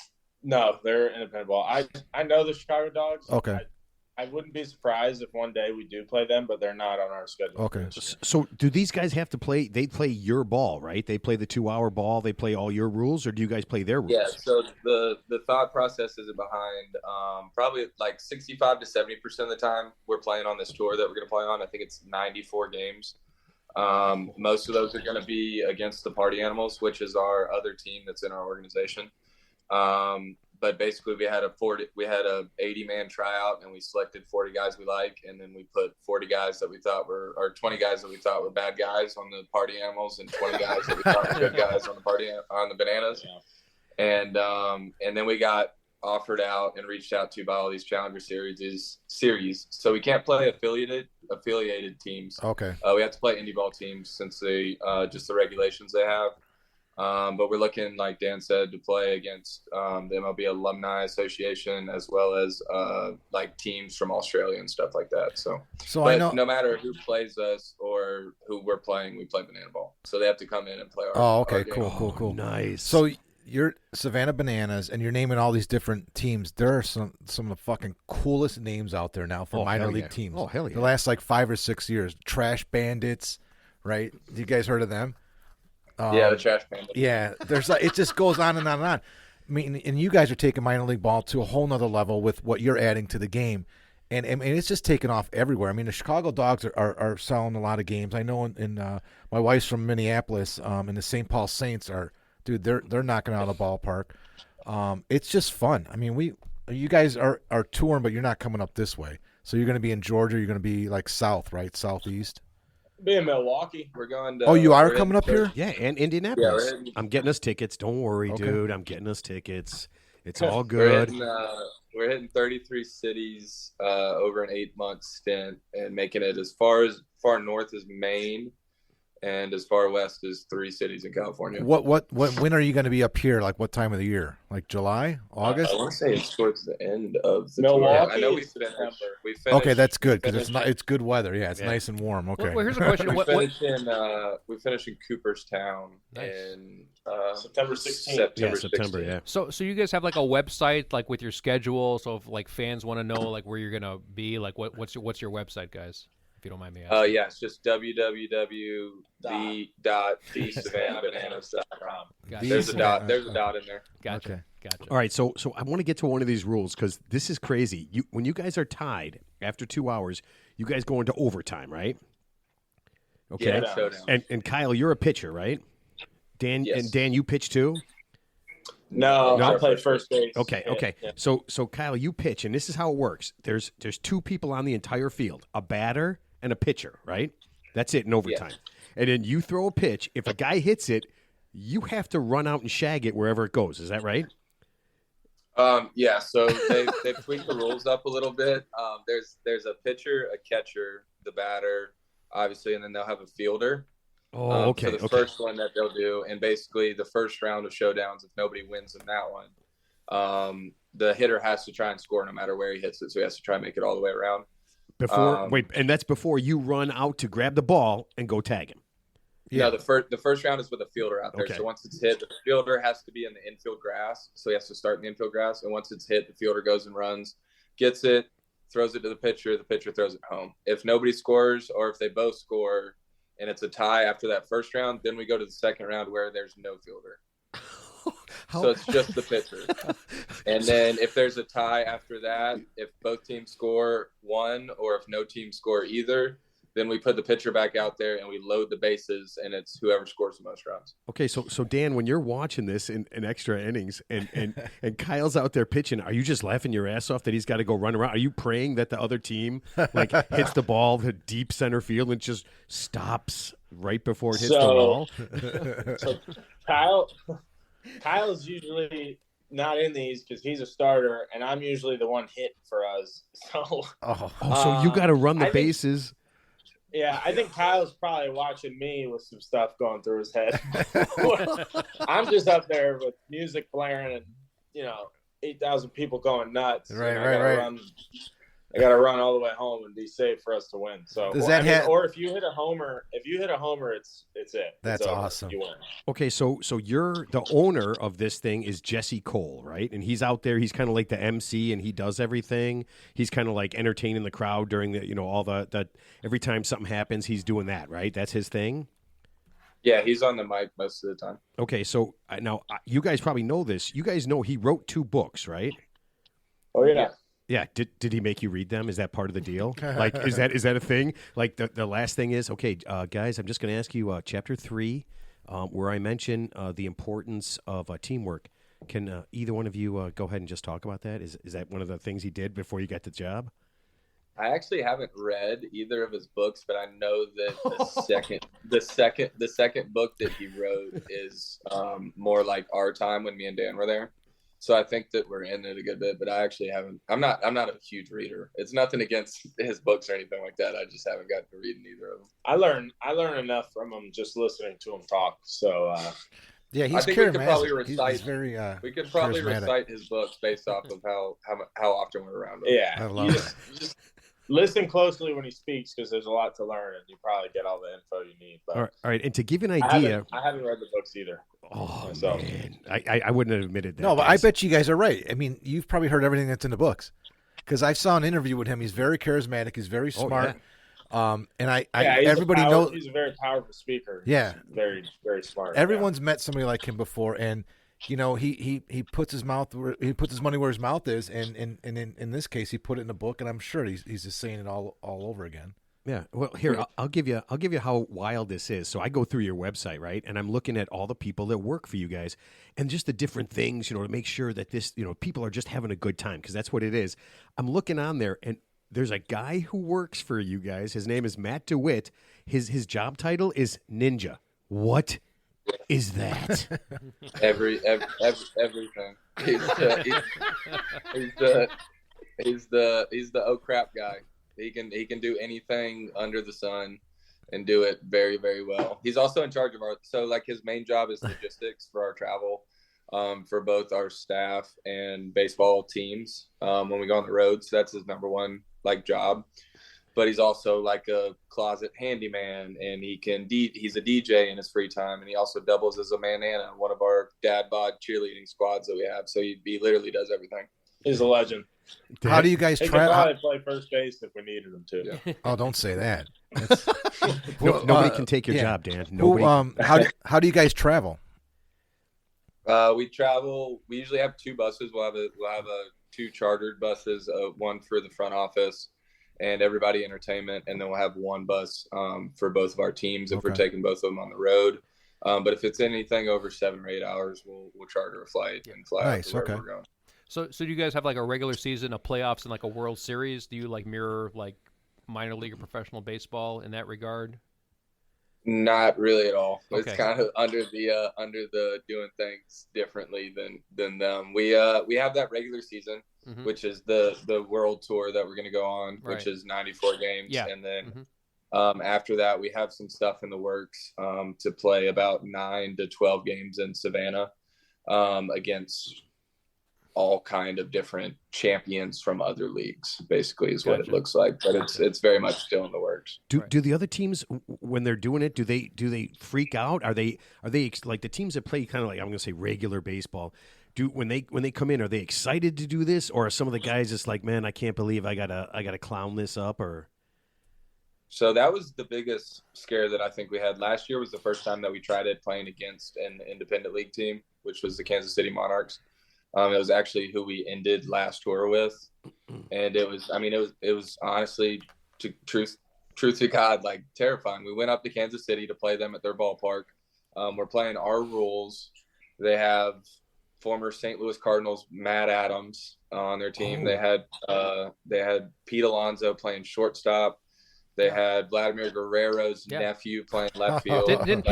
No, they're independent ball. I know the Chicago Dogs. Okay. I wouldn't be surprised if one day we do play them, but they're not on our schedule. Okay. So do these guys have to play? They play your ball, right? They play the 2-hour ball. They play all your rules, or do you guys play their rules? Yeah. So the thought process is behind probably like 65 to 70% of the time we're playing on this tour that we're going to play on. I think it's 94 games. Most of those are going to be against the Party Animals, which is our other team that's in our organization. But basically, we had a 80-man tryout, and we selected 40 guys we like, and then we put 40 guys that we thought were, or 20 guys that we thought were bad guys on the Party Animals, and 20 guys that we thought were good guys on the Bananas. Yeah. And then we got offered out and reached out to by all these Challenger series. So we can't play affiliated teams. Okay. We have to play indie ball teams since they just the regulations they have. But we're looking, like Dan said, to play against the MLB Alumni Association as well as like teams from Australia and stuff like that. So I know. no matter who plays us or who we're playing, we play banana ball. So they have to come in and play our. Oh, okay, our game. cool. Nice. So you're Savannah Bananas, and you're naming all these different teams. There are some of the fucking coolest names out there now for minor league teams. Oh, hell yeah. The last like 5 or 6 years. Trash Bandits, right? You guys heard of them? Yeah, the Trash Panda. Yeah, there's like, it just goes on and on and on. I mean, and you guys are taking minor league ball to a whole nother level with what you're adding to the game, and it's just taken off everywhere. I mean, the Chicago Dogs are selling a lot of games. I know in my wife's from Minneapolis, and the St. Paul Saints they're knocking out of the ballpark. It's just fun. I mean, you guys are touring, but you're not coming up this way. So you're going to be in Georgia. You're going to be like south, right? Southeast. Be in Milwaukee. We're going to. Oh, you are coming up here? Yeah, and Indianapolis. Yeah, I'm getting us tickets. Don't worry, dude. I'm getting us tickets. It's all We're good. hitting 33 cities over an 8-month stint and making it as far north as Maine and as far west as 3 cities in California. When are you going to be up here? Like what time of the year? Like July, August? I want to say it's towards the end of the Milwaukee. tour. I know we is finished. September. We finished. Okay, that's good because finished- it's good weather. Yeah, it's nice and warm. Okay. Well, here's a question. We finished in Cooperstown Nice. in September 16th. September, yeah. So you guys have like a website like with your schedule. So if like fans want to know like where you're gonna be, like what's your website, guys? If you don't mind me asking. Yeah, it's just www.thesavannahbananas.com. Gotcha. There's a dot in there. Gotcha. Okay. Gotcha. All right, so I want to get to one of these rules because this is crazy. When you guys are tied after 2 hours, you guys go into overtime, right? Okay. Yeah, showdown. And Kyle, you're a pitcher, right? Dan Yes. and Dan, you pitch too. No, No? I play first base. Okay. Yeah. So Kyle, you pitch, and this is how it works. There's 2 people on the entire field, a batter and a pitcher, right? That's it in overtime. and then you throw a pitch. If a guy hits it, you have to run out and shag it wherever it goes. Is that right? Yeah, so they've tweaked the rules up a little bit. There's a pitcher, a catcher, the batter, obviously, and then they'll have a fielder. Okay. So the first one that they'll do, and basically the first round of showdowns, if nobody wins in that one, the hitter has to try and score no matter where he hits it. So he has to try and make it all the way around. And that's before you run out to grab the ball and go tag him. Yeah. No, the first round is with a fielder out there. Okay. So once it's hit, the fielder has to be in the infield grass. So he has to start in the infield grass. And once it's hit, the fielder goes and runs, gets it, throws it to the pitcher throws it home. If nobody scores or if they both score and it's a tie after that first round, then we go to the second round where there's no fielder. So it's just the pitcher. And then if there's a tie after that, if both teams score one or if no team score either, then we put the pitcher back out there and we load the bases, and it's whoever scores the most runs. Okay, so Dan, when you're watching this in extra innings and Kyle's out there pitching, are you just laughing your ass off that he's got to go run around? Are you praying that the other team hits the ball to deep center field and just stops right before it hits the wall? So Kyle's usually not in these because he's a starter, and I'm usually the one hitting for us. So so you got to run the bases. Yeah, I think Kyle's probably watching me with some stuff going through his head. I'm just up there with music blaring and, 8,000 people going nuts. Right. I got to run all the way home and be safe for us to win. So, or if you hit a homer, it's it. That's awesome. You win. Okay, so you're the owner of this thing is Jesse Cole, right? And he's out there. He's kind of like the MC, and he does everything. He's kind of like entertaining the crowd during the, all the every time something happens, he's doing that, right? That's his thing. Yeah, he's on the mic most of the time. Okay, so now you guys probably know this. You guys know he wrote 2 books, right? Oh yeah. Yeah. Did he make you read them? Is that part of the deal? Like, is that a thing? Like the last thing is, okay, guys, I'm just going to ask you chapter 3, where I mention the importance of teamwork. Can either one of you go ahead and just talk about that? Is that one of the things he did before you got the job? I actually haven't read either of his books, but I know that the second book that he wrote is more like our time when me and Dan were there. So I think that we're in it a good bit, but I actually haven't. I'm not a huge reader. It's nothing against his books or anything like that. I just haven't gotten to read either of them. I learn enough from him just listening to him talk. So yeah, he's I think we could probably recite. He's very, we could probably charismatic. recite his books based off of how often we're around him. Yeah, I love it. Just listen closely when he speaks because there's a lot to learn, and you probably get all the info you need. But All right. And to give you an idea, I haven't read the books either. Oh myself. man, I wouldn't have admitted that. No, but guys. I bet you guys are right. I mean, you've probably heard everything that's in the books because I saw an interview with him. He's very charismatic. He's very smart. And everybody knows he's a very powerful speaker. Yeah, he's very, very smart. Everyone's met somebody like him before, and he puts his money where his mouth is, and in this case, he put it in a book, and I'm sure he's just saying it all over again. Yeah. Well, here I'll give you how wild this is. So I go through your website, right, and I'm looking at all the people that work for you guys, and just the different things, to make sure that this, people are just having a good time because that's what it is. I'm looking on there, and there's a guy who works for you guys. His name is Matt DeWitt. His job title is Ninja. What is that? Everything. He's the oh crap guy. He can do anything under the sun and do it very, very well. He's also in charge of his main job is logistics for our travel, for both our staff and baseball teams when we go on the road. So that's his number one job. But he's also like a closet handyman, and he's a DJ in his free time, and he also doubles as a manana on one of our dad bod cheerleading squads that we have. So he literally does everything. He's a legend. How do you guys He try? could probably play first base if we needed him to. Yeah. Oh, don't say that. Nobody can take your job, Dan. Nobody. How do you guys travel? We travel. We usually have 2 buses. We'll have 2 chartered buses, one for the front office and everybody entertainment, and then we'll have 1 bus for both of our teams if we're taking both of them on the road. But if it's anything over 7 or 8 hours, we'll charter a flight and fly out to wherever we're going. So do you guys have a regular season, a playoffs, and a World Series? Do you mirror minor league or professional baseball in that regard? Not really at all. Okay. It's kind of under the doing things differently than them. We have that regular season, which is the world tour that we're going to go on, which is 94 games, Yeah. and then after that we have some stuff in the works to play about 9 to 12 games in Savannah against all kind of different champions from other leagues, basically is what it looks like. But it's very much still in the works. Do the other teams, when they're doing it, do they freak out? Are they like the teams that play kind of like, I'm going to say regular baseball? When they come in, are they excited to do this, or are some of the guys just like, man, I can't believe I gotta clown this up? Or so that was the biggest scare that I think we had last year. Was the first time that we tried it playing against an independent league team, which was the Kansas City Monarchs. It was actually who we ended last tour with, and it was honestly, truth to God, like terrifying. We went up to Kansas City to play them at their ballpark. We're playing our rules. They have former St. Louis Cardinals Matt Adams on their team. They had Pete Alonso playing shortstop. They had Vladimir Guerrero's nephew playing left field. Didn't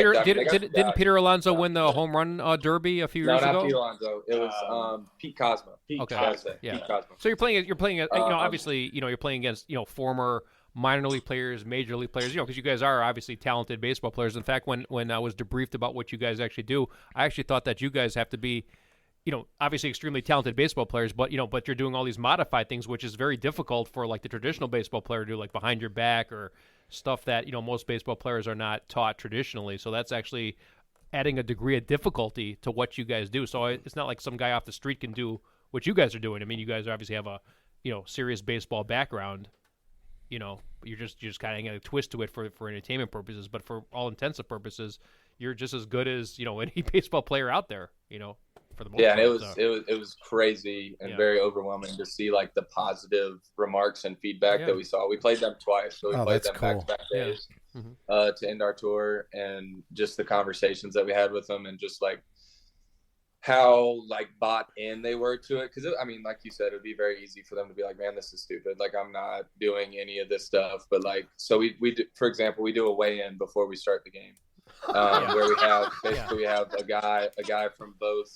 Peter Alonso win the home run derby a few years ago? No, not Pete Alonso. It was Pete Cosmo. Pete Cosmo. So you're playing obviously, you're playing against, former minor league players, major league players, because you guys are obviously talented baseball players. In fact, when I was debriefed about what you guys actually do, I actually thought that you guys have to be, obviously extremely talented baseball players, but you're doing all these modified things, which is very difficult for like the traditional baseball player to do, like behind your back or stuff that, most baseball players are not taught traditionally. So that's actually adding a degree of difficulty to what you guys do. So it's not like some guy off the street can do what you guys are doing. I mean, you guys obviously have a, serious baseball background, you're just kind of getting a twist to it for entertainment purposes, but for all intensive purposes, you're just as good as, any baseball player out there, for the most part. And it was crazy and very overwhelming to see like the positive remarks and feedback that we saw. We played them twice, so we played them back-to-back days to end our tour, and just the conversations that we had with them, and just like how like bought in they were to it. Because like you said, it would be very easy for them to be like, man, this is stupid, like I'm not doing any of this stuff. But like, so we do, for example, we do a weigh-in before we start the game. Where we have a guy from both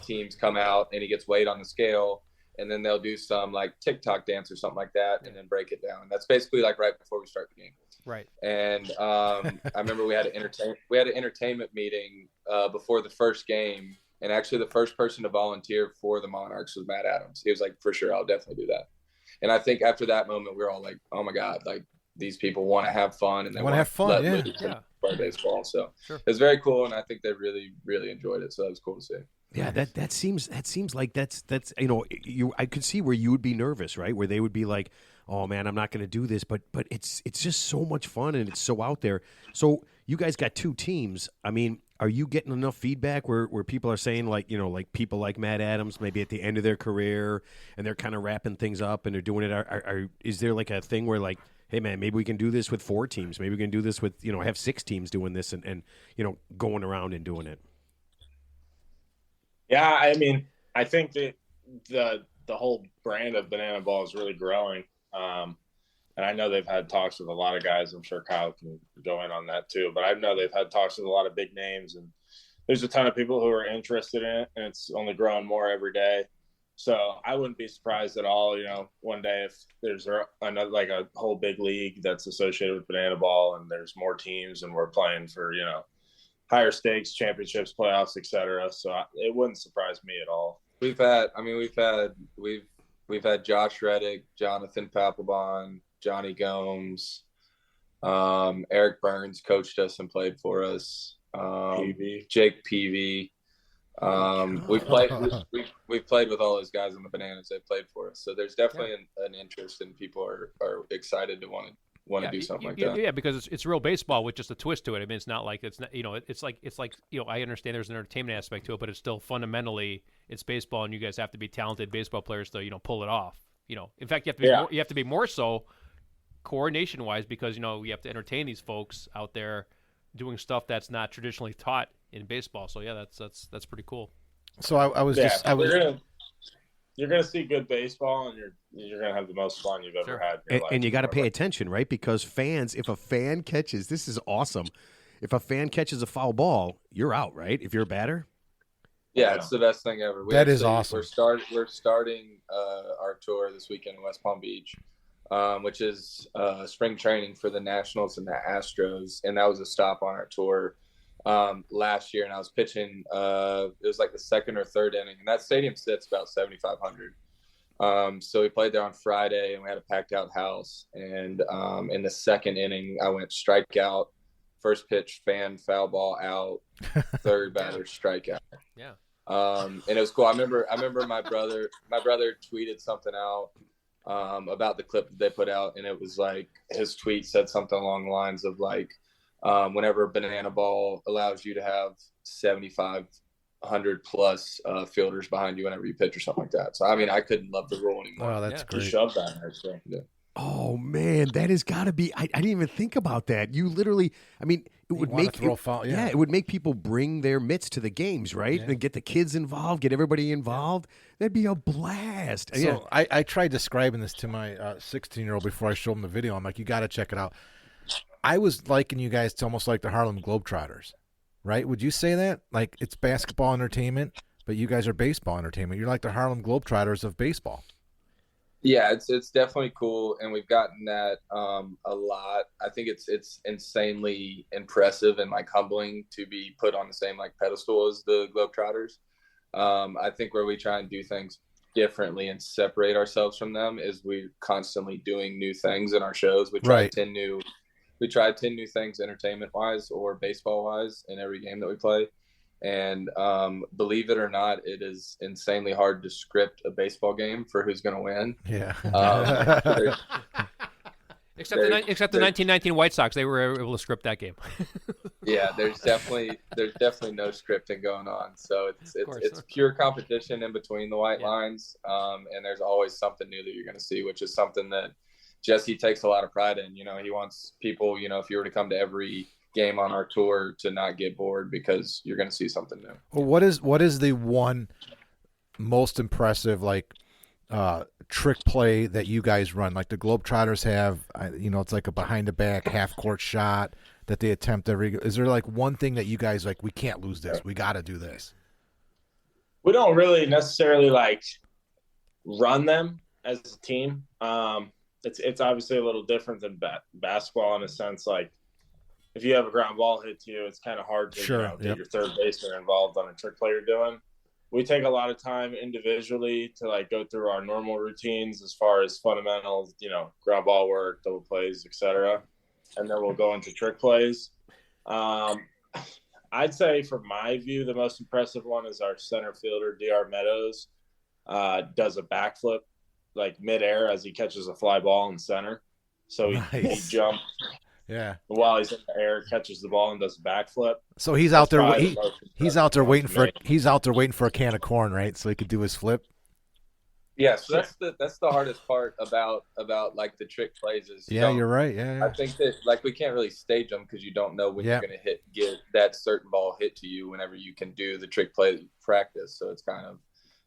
teams come out, and he gets weighed on the scale, and then they'll do some like TikTok dance or something like that, and then break it down. That's basically like right before we start the game. Right. And I remember we had an entertainment meeting before the first game, and actually the first person to volunteer for the Monarchs was Matt Adams. He was like, for sure, I'll definitely do that. And I think after that moment, we were all like, oh my God, like these people want to have fun, and they want to have fun. Play baseball. So it's very cool, and I think they really, really enjoyed it. So that was cool to see. Yeah, that seems like that's I could see where you would be nervous, right? Where they would be like, oh man, I'm not going to do this, but it's just so much fun, and it's so out there. So you guys got two teams. I mean, are you getting enough feedback where people are saying like, like people like Matt Adams, maybe at the end of their career, and they're kind of wrapping things up and they're doing it? Is there like a thing where like, hey man, maybe we can do this with 4 teams. Maybe we can do this with, have 6 teams doing this and going around and doing it. Yeah, I mean, I think that the whole brand of Banana Ball is really growing. And I know they've had talks with a lot of guys. I'm sure Kyle can go in on that too. But I know they've had talks with a lot of big names, and there's a ton of people who are interested in it, and it's only growing more every day. So I wouldn't be surprised at all, one day if there's another, like a whole big league that's associated with Banana Ball, and there's more teams, and we're playing for, higher stakes, championships, playoffs, etc. So it wouldn't surprise me at all. We've had Josh Reddick, Jonathan Papelbon, Johnny Gomes, Eric Burns coached us and played for us. Jake Peavy. We've played with all those guys on the Bananas. They played for us, so there's definitely an interest, and people are excited to want to do something like that. Yeah, because it's real baseball with just a twist to it. I mean, it's not like it's not, it's like I understand there's an entertainment aspect to it, but it's still fundamentally it's baseball, and you guys have to be talented baseball players to pull it off. In fact, you have to be more so coordination wise, because you have to entertain these folks out there doing stuff that's not traditionally taught in baseball. So yeah, that's pretty cool. So I was you're gonna see good baseball, and you're gonna have the most fun you've ever had in your life. And you got to pay attention, right? Because fans, if a fan catches, this is awesome. if a fan catches a foul ball, you're out, right? If you're a batter. Yeah, it's the best thing ever. That is awesome. We're starting our tour this weekend in West Palm Beach, which is spring training for the Nationals and the Astros, and that was a stop on our tour last year. And I was pitching. It was like the second or third inning, and that stadium sits about 7,500. So we played there on Friday, and we had a packed out house. And in the second inning, I went strikeout, first pitch, fan foul ball out, third batter strikeout. Yeah. And it was cool. I remember my brother tweeted something out about the clip that they put out, and it was like his tweet said something along the lines of like, whenever a banana ball allows you to have 7,500 plus fielders behind you whenever you pitch or something like that. So I mean, I couldn't love the rule anymore. Oh, that's great. Just shove that in there. So, yeah. Oh man, that has got to be. I didn't even think about that. You literally, I mean, it would make it would make people bring their mitts to the games, right? And get the kids involved, get everybody involved. That'd be a blast. So I tried describing this to my 16-year-old before I showed him the video. I'm like, you got to check it out. I was liking you guys to almost like the Harlem Globetrotters, right? Would you say that? Like it's basketball entertainment, but you guys are baseball entertainment. You're like the Harlem Globetrotters of baseball. Yeah, it's definitely cool, and we've gotten that a lot. I think it's insanely impressive and like humbling to be put on the same like pedestal as the Globetrotters. I think where we try and do things differently and separate ourselves from them is we're constantly doing new things in our shows. We try 10 new things entertainment wise or baseball wise in every game that we play. And believe it or not, it is insanely hard to script a baseball game for who's going to win. Yeah. Except the 1919 White Sox, they were able to script that game. Yeah, there's definitely no scripting going on. So it's pure competition in between the white lines, and there's always something new that you're going to see, which is something that Jesse takes a lot of pride in. You know, he wants people, you know, if you were to come to every game on our tour, to not get bored because you're going to see something new. Well, what is the one most impressive like trick play that you guys run? Like the Globetrotters have, you know, it's like a behind the back half court shot that they attempt every. Is there like one thing that you guys like? We can't lose this. We got to do this. We don't really necessarily like run them as a team. It's obviously a little different than basketball in a sense. Like if you have a ground ball hit to you, it's kind of hard to get your third baseman involved on a trick play you're doing. We take a lot of time individually to like go through our normal routines as far as fundamentals, you know, ground ball work, double plays, etc. And then we'll go into trick plays. I'd say from my view, the most impressive one is our center fielder, DR Meadows, does a backflip like midair as he catches a fly ball in center. So he jumps. Yeah. While he's in the air, catches the ball and does a backflip. So he's out there. He's out there waiting for. He's out there waiting for a can of corn, right? So he could do his flip. Yeah, so that's the hardest part about like the trick plays is you're right. Yeah. I think that like we can't really stage them because you don't know when you're going to get that certain ball hit to you whenever you can do the trick play that you practice. So it's kind of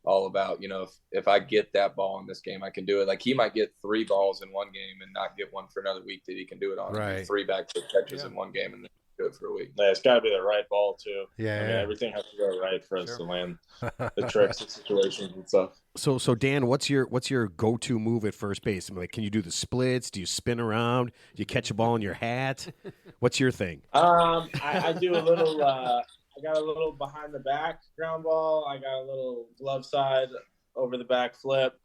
all about, you know, if I get that ball in this game, I can do it. Like he might get 3 balls in one game and not get one for another week that he can do it on. Right. 3 backflip catches in one game and then do it for a week. Yeah, it's got to be the right ball too. Yeah. I mean, everything has to go right for us to land the tricks and situations and stuff. So Dan, what's your go-to move at first base? I mean, like, can you do the splits? Do you spin around? Do you catch a ball in your hat? What's your thing? I do a little. I got a little behind the back ground ball. I got a little glove side over the back flip,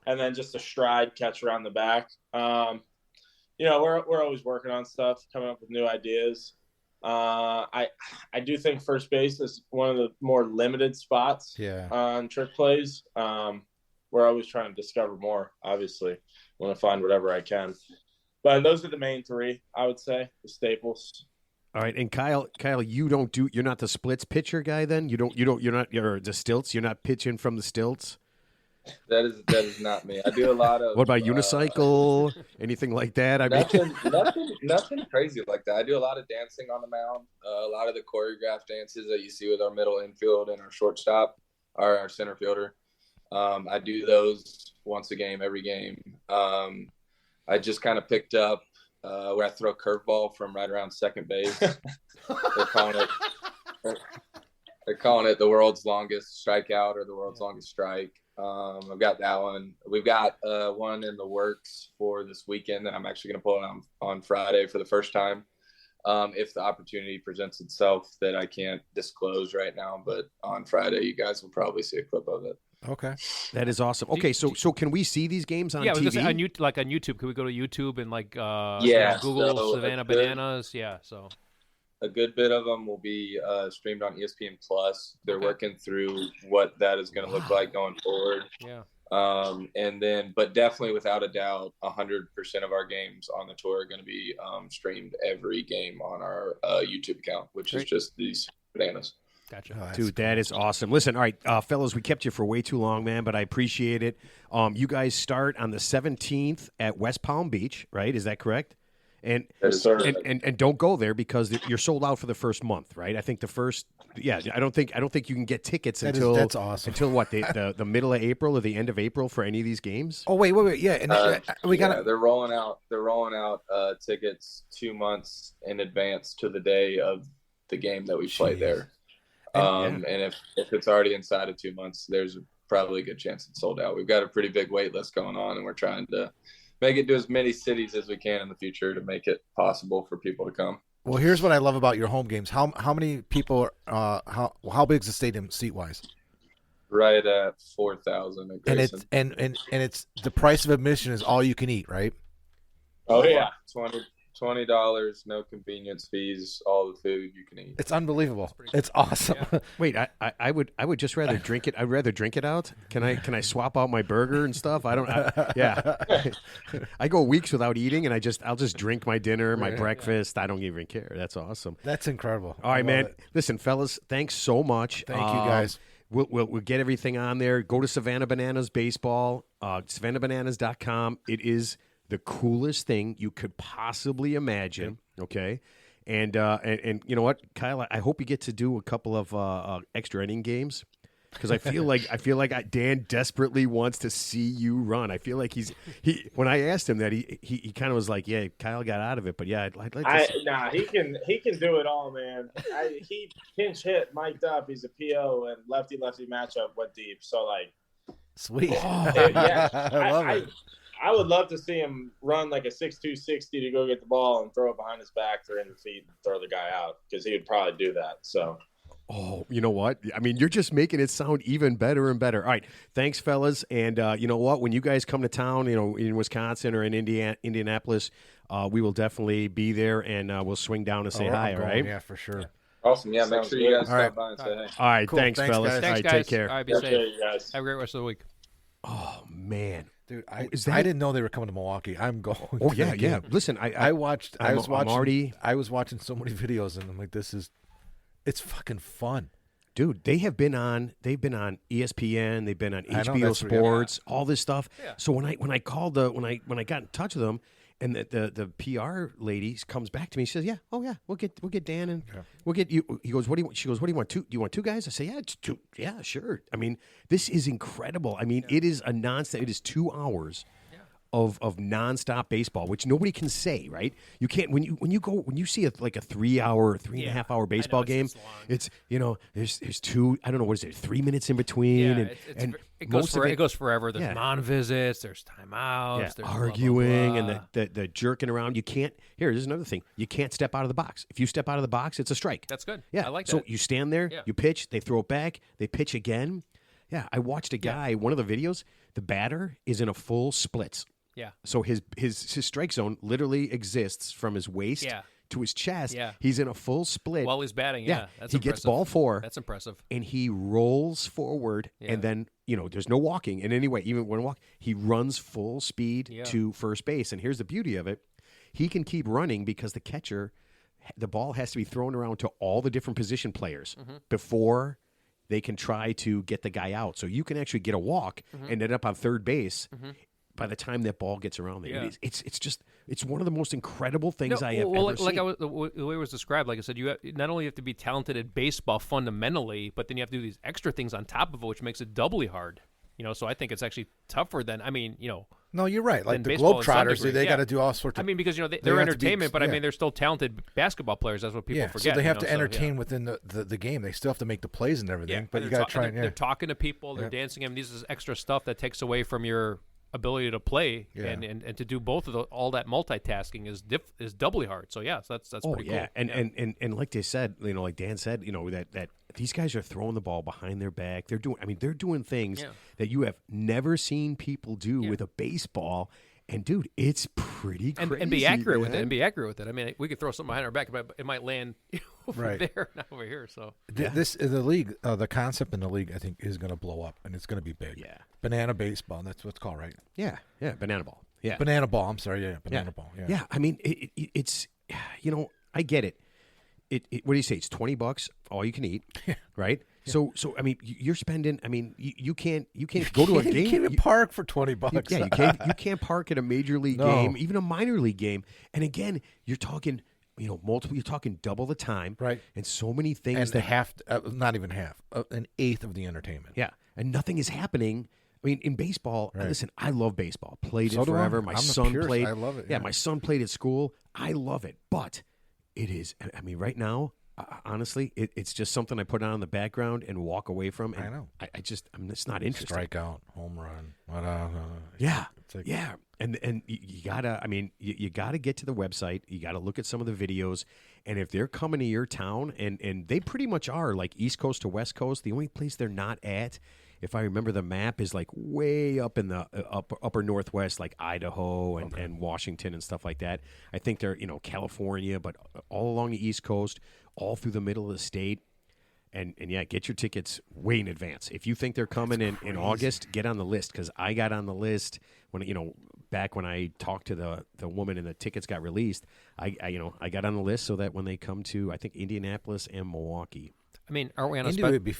and then just a stride catch around the back. You know, we're always working on stuff, coming up with new ideas. I do think first base is one of the more limited spots on trick plays. We're always trying to discover more, obviously. Want to find whatever I can. But those are the main 3, I would say, the staples. All right, and Kyle, you're not the splits pitcher guy then? You're the stilts? You're not pitching from the stilts? That is not me. I do a lot of. What about unicycle? Anything like that? Nothing crazy like that. I do a lot of dancing on the mound. A lot of the choreographed dances that you see with our middle infield and our shortstop, our center fielder. I do those once a game, every game. I just kind of picked up where I throw a curveball from right around second base. They're calling it the world's longest strikeout or the world's longest strike. I've got that one. We've got one in the works for this weekend that I'm actually going to pull it on Friday for the first time. If the opportunity presents itself that I can't disclose right now, but on Friday, you guys will probably see a clip of it. Okay. That is awesome. Okay, so can we see these games on Yeah, I was TV? gonna say, on YouTube. Can we go to YouTube and Google so Savannah Bananas? Yeah, so a good bit of them will be streamed on ESPN Plus. They're Okay. working through what that is going to look like going forward. yeah. But definitely without a doubt, 100% of our games on the tour are going to be streamed every game on our YouTube account, which is just these bananas. Gotcha. Oh, Dude, that is awesome. Listen, all right, fellas, we kept you for way too long, man, but I appreciate it. You guys start on the 17th at West Palm Beach, right? Is that correct? And Yes, sir. and don't go there because you're sold out for the first month, right? I think the first, I don't think you can get tickets That's awesome. Until what the middle of April or the end of April for any of these games. Oh wait, yeah, and we got They're rolling out tickets 2 months in advance to the day of the game that we play there. And if it's already inside of 2 months, there's probably a good chance it's sold out. We've got a pretty big wait list going on, and we're trying to make it to as many cities as we can in the future to make it possible for people to come. Well, here's what I love about your home games. How many people? How big is the stadium seat wise? Right at 4,000. And it's the price of admission is all you can eat, right? Oh yeah, $20, no convenience fees, all the food you can eat. It's unbelievable. It's awesome. Yeah. Wait, I would just rather drink it. I'd rather drink it out. Can I swap out my burger and stuff? I go weeks without eating, and I'll just drink my dinner, my breakfast. I don't even care. That's awesome. That's incredible. All right, man. Listen, fellas, thanks so much. Thank you, guys. We'll get everything on there. Go to Savannah Bananas Baseball, SavannahBananas.com. It is the coolest thing you could possibly imagine. Okay, and you know what, Kyle? I hope you get to do a couple of extra inning games because I feel like Dan desperately wants to see you run. I feel like he. When I asked him that, he kind of was like, "Yeah, Kyle got out of it, but yeah, I'd like to." He can do it all, man. He pinch hit, mic'd up. He's a PO, and lefty matchup went deep. So Sweet. yeah, I love it. I would love to see him run like a 6'2", 60 to go get the ball and throw it behind his back, 300 feet, and throw the guy out because he would probably do that. So. Oh, you know what? I mean, you're just making it sound even better and better. All right. Thanks, fellas. And you know what? When you guys come to town, in Wisconsin or in Indianapolis, we will definitely be there, and we'll swing down and say hi, all right? Yeah, for sure. Awesome. Yeah, make sure you guys All right. stop by and say hey. All right. Cool. Thanks, Thanks, fellas. guys. All Thanks, right, guys. take care. All right, be Appreciate safe. you guys. Have a great rest of the week. Oh, man. Dude, Is I that- didn't know they were coming to Milwaukee. I'm going. Oh, to yeah, the yeah. game. Listen, I was watching. I was watching so many videos, and I'm like, it's fucking fun. dude, they've been on ESPN, they've been on I know, HBO that's what- Sports, all this stuff. Yeah. So when I called when I got in touch with them, and the PR lady comes back to me, she says, "Yeah, oh yeah, we'll get Dan and we'll get you." He goes, "What do you?" She goes, "What do you want? Do you want two guys?" I say, "Yeah, it's two. Yeah, sure." I mean, this is incredible. I mean, it is a nonstop. It is 2 hours. Of nonstop baseball, which nobody can say, right? You can't when you see like a 3 hour, 3.5 hour baseball game. It's there's two. I don't know what is it, 3 minutes in between, Yeah, and it most of it goes forever. There's Yeah. non-visits, there's timeouts, yeah, there's arguing blah, blah, blah. and the jerking around. You can't. Here's another thing. You can't step out of the box. If you step out of the box, it's a strike. That's good. Yeah, I like so that. you stand there, Yeah. you pitch, they throw it back, they pitch again. Yeah, I watched a guy. One of the videos, the batter is in a full splits. Yeah. So his strike zone literally exists from his waist Yeah. to his chest. Yeah. He's in a full split. While he's batting, Yeah. yeah. That's he impressive. gets ball 4. That's impressive. And he rolls forward, Yeah. and then there's no walking in any way. Even when walk, he runs full speed Yeah. to first base. And here's the beauty of it: he can keep running because the catcher, the ball has to be thrown around to all the different position players before they can try to get the guy out. So you can actually get a walk and end up on third base. By the time that ball gets around there, Yeah. it's one of the most incredible things I have ever seen. The way it was described, like I said, you not only have to be talented at baseball fundamentally, but then you have to do these extra things on top of it, which makes it doubly hard. So I think it's actually tougher than No, you're right. Like than the baseball in some Globetrotters, degree. they Yeah. got to do all sorts of. I mean, because they're have to be- entertainment, but I yeah. mean, they're still talented basketball players. That's what people forget. So they have to so, entertain within the game. They still have to make the plays and everything. But you got to try and they're talking to people. They're Yeah. dancing. I mean, this is extra stuff that takes away from your ability to play Yeah. and to do both of all that multitasking is doubly hard. So yeah, so that's pretty cool. And like they said, like Dan said, that these guys are throwing the ball behind their back. They're doing things that you have never seen people do with a baseball. And dude, it's pretty crazy. And be accurate with it. And be accurate with it. I mean, we could throw something behind our back, but it might land over there, not over here. So the league, the concept in the league, I think, is going to blow up, and it's going to be big. Yeah, banana baseball. That's what it's called, right? Yeah, banana ball. Yeah, banana ball. I'm sorry. Yeah, banana ball. Yeah. Yeah. I mean, it's I get it. What do you say? It's $20, all you can eat, right? Yeah. So I mean, you're spending. I mean, you can't go to a game. You can't even park for $20. You can't park at a major league game, even a minor league game. And again, you're talking, multiple. You're talking double the time, right? And so many things. And not even half, an eighth of the entertainment. Yeah, and nothing is happening. I mean, in baseball, listen, I love baseball. Played it forever. My son played. I love it. Yeah, my son played at school. I love it, but it is. I mean, right now. Honestly, it's just something I put on in the background and walk away from. And I know. I'm just not interested. Strikeout, home run. Yeah. Yeah. And you gotta. I mean, you gotta get to the website. You gotta look at some of the videos. And if they're coming to your town, and they pretty much are like East Coast to West Coast. The only place they're not at, if I remember the map, is like way up in the upper Northwest, like Idaho and Washington and stuff like that. I think they're California, but all along the East Coast, all through the middle of the state. And yeah, get your tickets way in advance. If you think they're coming in August, get on the list, because I got on the list when back when I talked to the woman and the tickets got released. I got on the list so that when they come to, I think, Indianapolis and Milwaukee. I mean, aren't we on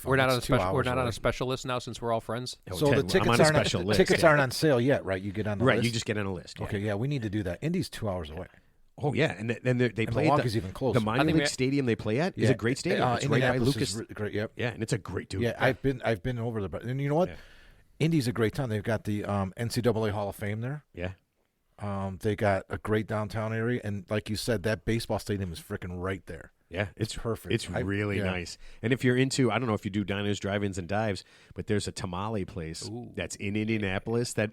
we're not on a special list now since we're all friends? So the tickets aren't on sale yet, right? You get on the list. Right, you just get on a list. Okay, yeah, we need to do that. Indy's 2 hours away. Oh yeah, and then they play Milwaukee's even closer. The minor league stadium they play at is a great stadium. It's right by Lucas. Great, yep. Yeah, and it's a great dude. Yeah, I've been over there, and you know what? Yeah. Indy's a great town. They've got the NCAA Hall of Fame there. Yeah. They got a great downtown area, and like you said, that baseball stadium is freaking right there. Yeah, it's perfect. It's really nice. And if you're into, I don't know if you do diners, drive-ins, and dives, but there's a tamale place that's in Indianapolis that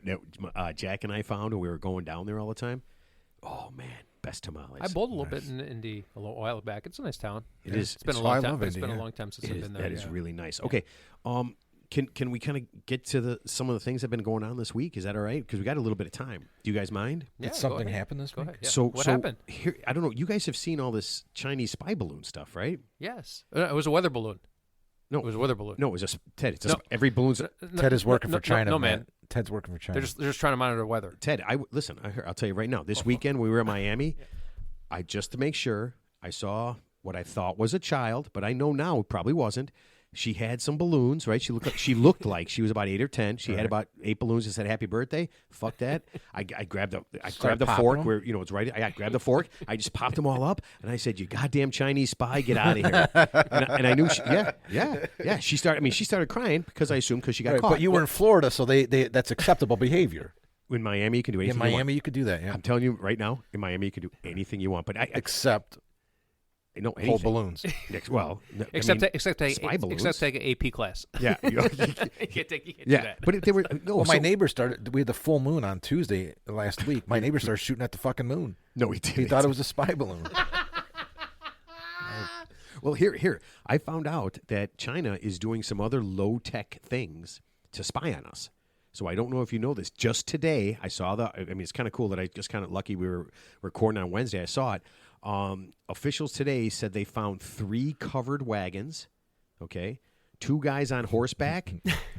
Jack and I found when we were going down there all the time. Oh man, best tamales. I bowled a little bit in Indy a while back. It's a nice town. It is. It's been a long time. It's been a long time since I've been there. That is really nice. Okay, can we kind of get to some of the things that have been going on this week? Is that all right? Because we got a little bit of time. Do you guys mind? Did something happen this week? Go ahead. Yeah. So what happened? Here, I don't know. You guys have seen all this Chinese spy balloon stuff, right? Yes. It was a weather balloon. No, it was a weather balloon. No, it was Ted. Every balloon's. Ted is working for China. No, man. Ted's working for China. They're just trying to monitor the weather. Ted, listen. I'll tell you right now. This weekend we were in Miami. Just to make sure, I saw what I thought was a child, but I know now it probably wasn't. She had some balloons, right? She looked like she was about 8 or 10. She had about 8 balloons that said "Happy Birthday." Fuck that! I grabbed the fork where it's right. I grabbed the fork. I just popped them all up, and I said, "You goddamn Chinese spy, get out of here!" and I knew, She started crying because I assumed because she got caught. But you were in Florida, so that's acceptable behavior. In Miami, you can do anything. In Miami, you could do that. Yeah, I'm telling you right now. In Miami, you can do anything you want, but except. No, whole balloons. Well, except take spy balloons. Except take an AP class. Yeah, you can't do that. But they were no. Well, my neighbor started. We had the full moon on Tuesday last week. My neighbor started shooting at the fucking moon. No, he didn't. He thought it was a spy balloon. Well, here I found out that China is doing some other low-tech things to spy on us. So I don't know if you know this. Just today, I saw it's kind of cool that I just kind of lucky we were recording on Wednesday. I saw it. Officials today said they found 3 covered wagons, 2 guys on horseback,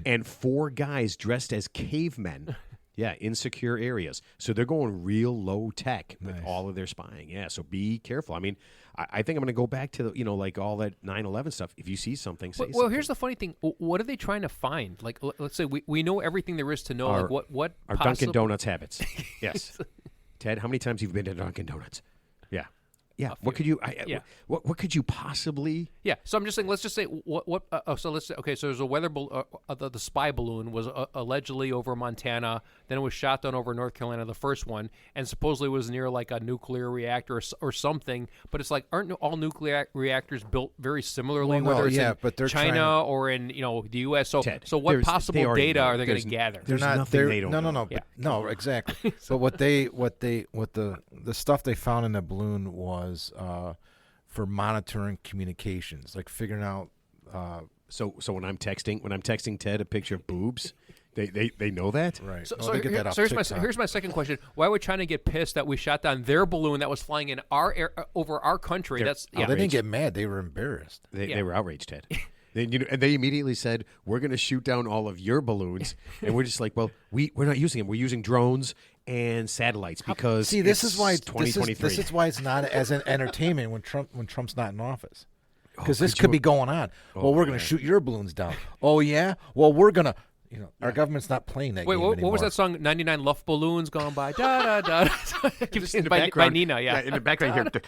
and 4 guys dressed as cavemen. Yeah, in secure areas. So they're going real low tech with all of their spying. Yeah, so be careful. I mean, I think I'm going to go back to the, like all that 9/11 stuff. If you see something, say something. Well, here's the funny thing. What are they trying to find? Like, let's say we know everything there is to know. What our Dunkin' Donuts habits. Yes. Ted, how many times have you been to Dunkin' Donuts? Yeah. Yeah. a What few. could you? Yeah. What could you possibly? Yeah, so I'm just saying. Let's just say what. So let's say okay. So there's a weather the spy balloon was allegedly over Montana. Then it was shot down over North Carolina, the first one, and supposedly was near like a nuclear reactor or something. But it's like, aren't all nuclear reactors built very similarly? Well, no, whether it's yeah, in but they're China trying or in the U.S. So Ted, so what they possible already data know. are they going There's to gather? They're There's not. nothing They're, they don't no, know. no, no, Yeah. but, no, exactly. But what the stuff they found in the balloon was for monitoring communications, like figuring out. So when I'm texting Ted a picture of boobs, they know that. Right. So, Oh, so they get that off here's TikTok. my second question. Why would China get pissed that we shot down their balloon that was flying in our air, over our country? They're That's Oh, they didn't get mad. They were embarrassed. They were outraged, Ted. And they immediately said, "We're going to shoot down all of your balloons," and we're just like, "Well, we're not using them. We're using drones and satellites because See, this is why 2023. This is why it's not as an entertainment when Trump's not in office. Because this could could you- be going on. Well, we're going to shoot your balloons down. Oh yeah. Well, we're gonna. Our government's not playing that Wait, game what anymore. was that song? 99 Luft balloons gone by. Da da da. Just in the by background, Nina. Yeah. in the background here.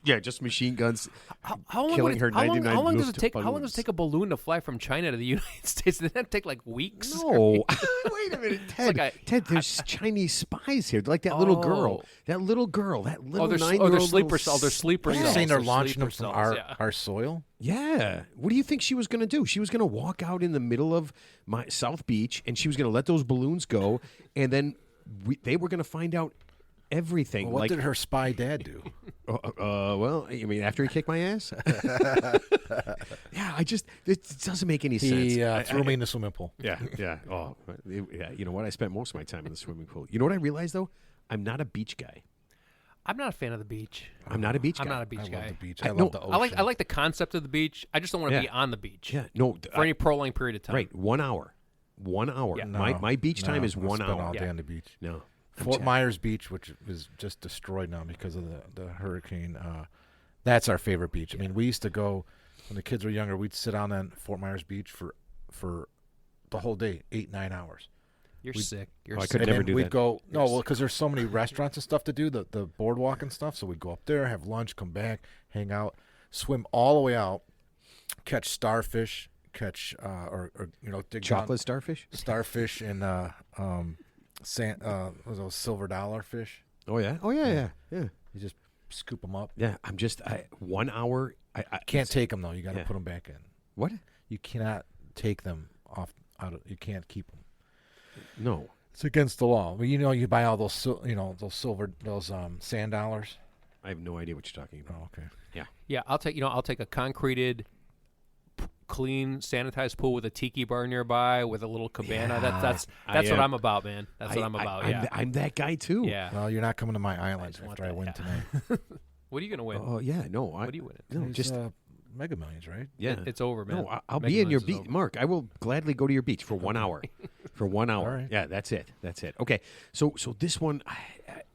Yeah, just machine guns. How long killing would her it, how long, 99 how long does it Luft take? How long does balloons. it take a balloon to fly from China to the United States? Does that take like weeks? No, wait a minute, Ted. like Ted, there's Chinese spies here, like that little girl. Oh. That little 9-year-old. They're sleeper cells. They're sleeper Are you cells. saying they're They're launching sleeper them from cells, yeah. our soil? Yeah. What do you think she was going to do? She was going to walk out in the middle of my South Beach, and she was going to let those balloons go, and then they were going to find out everything. What did her spy dad do? Well, I mean, after he kicked my ass? Yeah, it doesn't make any sense. He threw me in the swimming pool. Yeah, yeah. Oh, yeah. You know what? I spent most of my time in the swimming pool. You know what I realized, though? I'm not a beach guy. I'm not a fan of the beach. I'm not a beach guy. I'm not a beach I guy. love the beach. I- I no, love the ocean. I like the concept of the beach. I just don't want to Yeah. be on the beach. Yeah, no. For any prolonged period of time. Right, 1 hour. 1 hour. Yeah. My beach time is 1 spent hour. all day Yeah. on the beach. No. I'm Fort sad. Myers Beach, which is just destroyed now because of the hurricane. That's our favorite beach. I mean, we used to go when the kids were younger. We'd sit down on Fort Myers Beach for the whole day, 8-9 hours. You're sick. You're I sick. could And never then do we'd that. go because there's so many restaurants and stuff to do, the boardwalk and stuff. So we'd go up there, have lunch, come back, hang out, swim all the way out, catch starfish, or dig Chocolate starfish? down starfish and was those silver dollar fish. Oh, yeah. Oh, yeah. You just scoop them up. Yeah, 1 hour. I Can't take them though. You got to Yeah. put them back in. What? You cannot take them you can't keep them. No. It's against the law. Well, you buy all those sand dollars. I have no idea what you're talking about. Oh, okay. Yeah, I'll take a concreted, clean, sanitized pool with a tiki bar nearby with a little cabana. Yeah, That's I what am. I'm about, man. That's what I'm about. Yeah. I'm that guy, too. Yeah. Well, you're not coming to my island just want after I that, win yeah. tonight. What are you gonna win? Oh, yeah. No. What are you winning? No, It's, just... Mega Millions, right? yeah. It's over, man. No, I'll Mega be in your Millions is beach. over. Mark, I will gladly go to your beach for 1 hour. For 1 hour. All right. Yeah, that's it. Okay. So this one,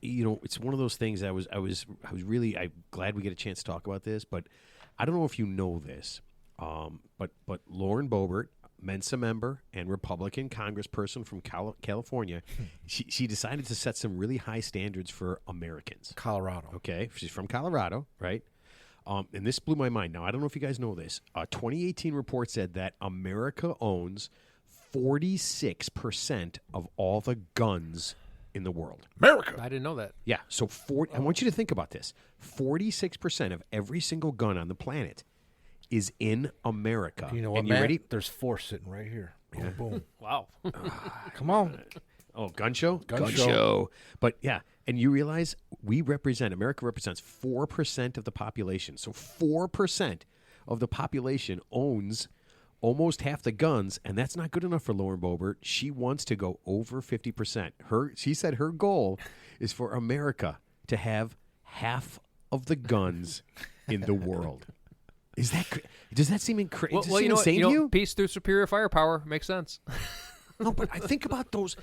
it's one of those things I was really glad we get a chance to talk about this, but I don't know if you know this. But Lauren Boebert, Mensa member and Republican congressperson from California, she decided to set some really high standards for Americans. Colorado. Okay, she's from Colorado, right? And this blew my mind. Now, I don't know if you guys know this. A 2018 report said that America owns 46% of all the guns in the world. America. I didn't know that. Yeah, so I want you to think about this. 46% of every single gun on the planet is in America. You know what, and you Matt? ready? There's 4 sitting right here. Boom, boom. Wow. Come on. Oh, gun show? Gun show. But yeah, and you realize America represents 4% of the population. So 4% of the population owns almost half the guns, and that's not good enough for Lauren Boebert. She wants to go over 50%. She said her goal is for America to have half of the guns in the world. Does that seem insane to you? Peace through superior firepower makes sense. No, but I think about those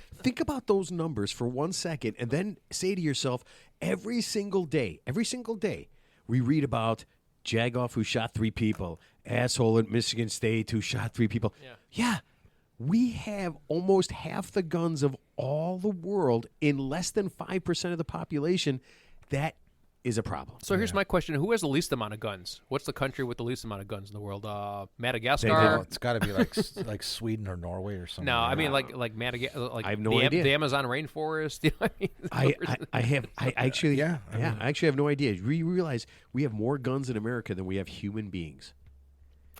numbers for 1 second, and then say to yourself, every single day, we read about Jagoff who shot 3 people, asshole at Michigan State who shot 3 people. Yeah, we have almost half the guns of all the world in less than 5% of the population, that is a problem. So here's my question: who has the least amount of guns? What's the country with the least amount of guns in the world? Madagascar. Oh, it's got to be like Sweden or Norway or something. No, I mean like Madagascar. Like I have no idea. The Amazon rainforest. You know what I mean? I actually Yeah, I actually have no idea. We realize we have more guns in America than we have human beings.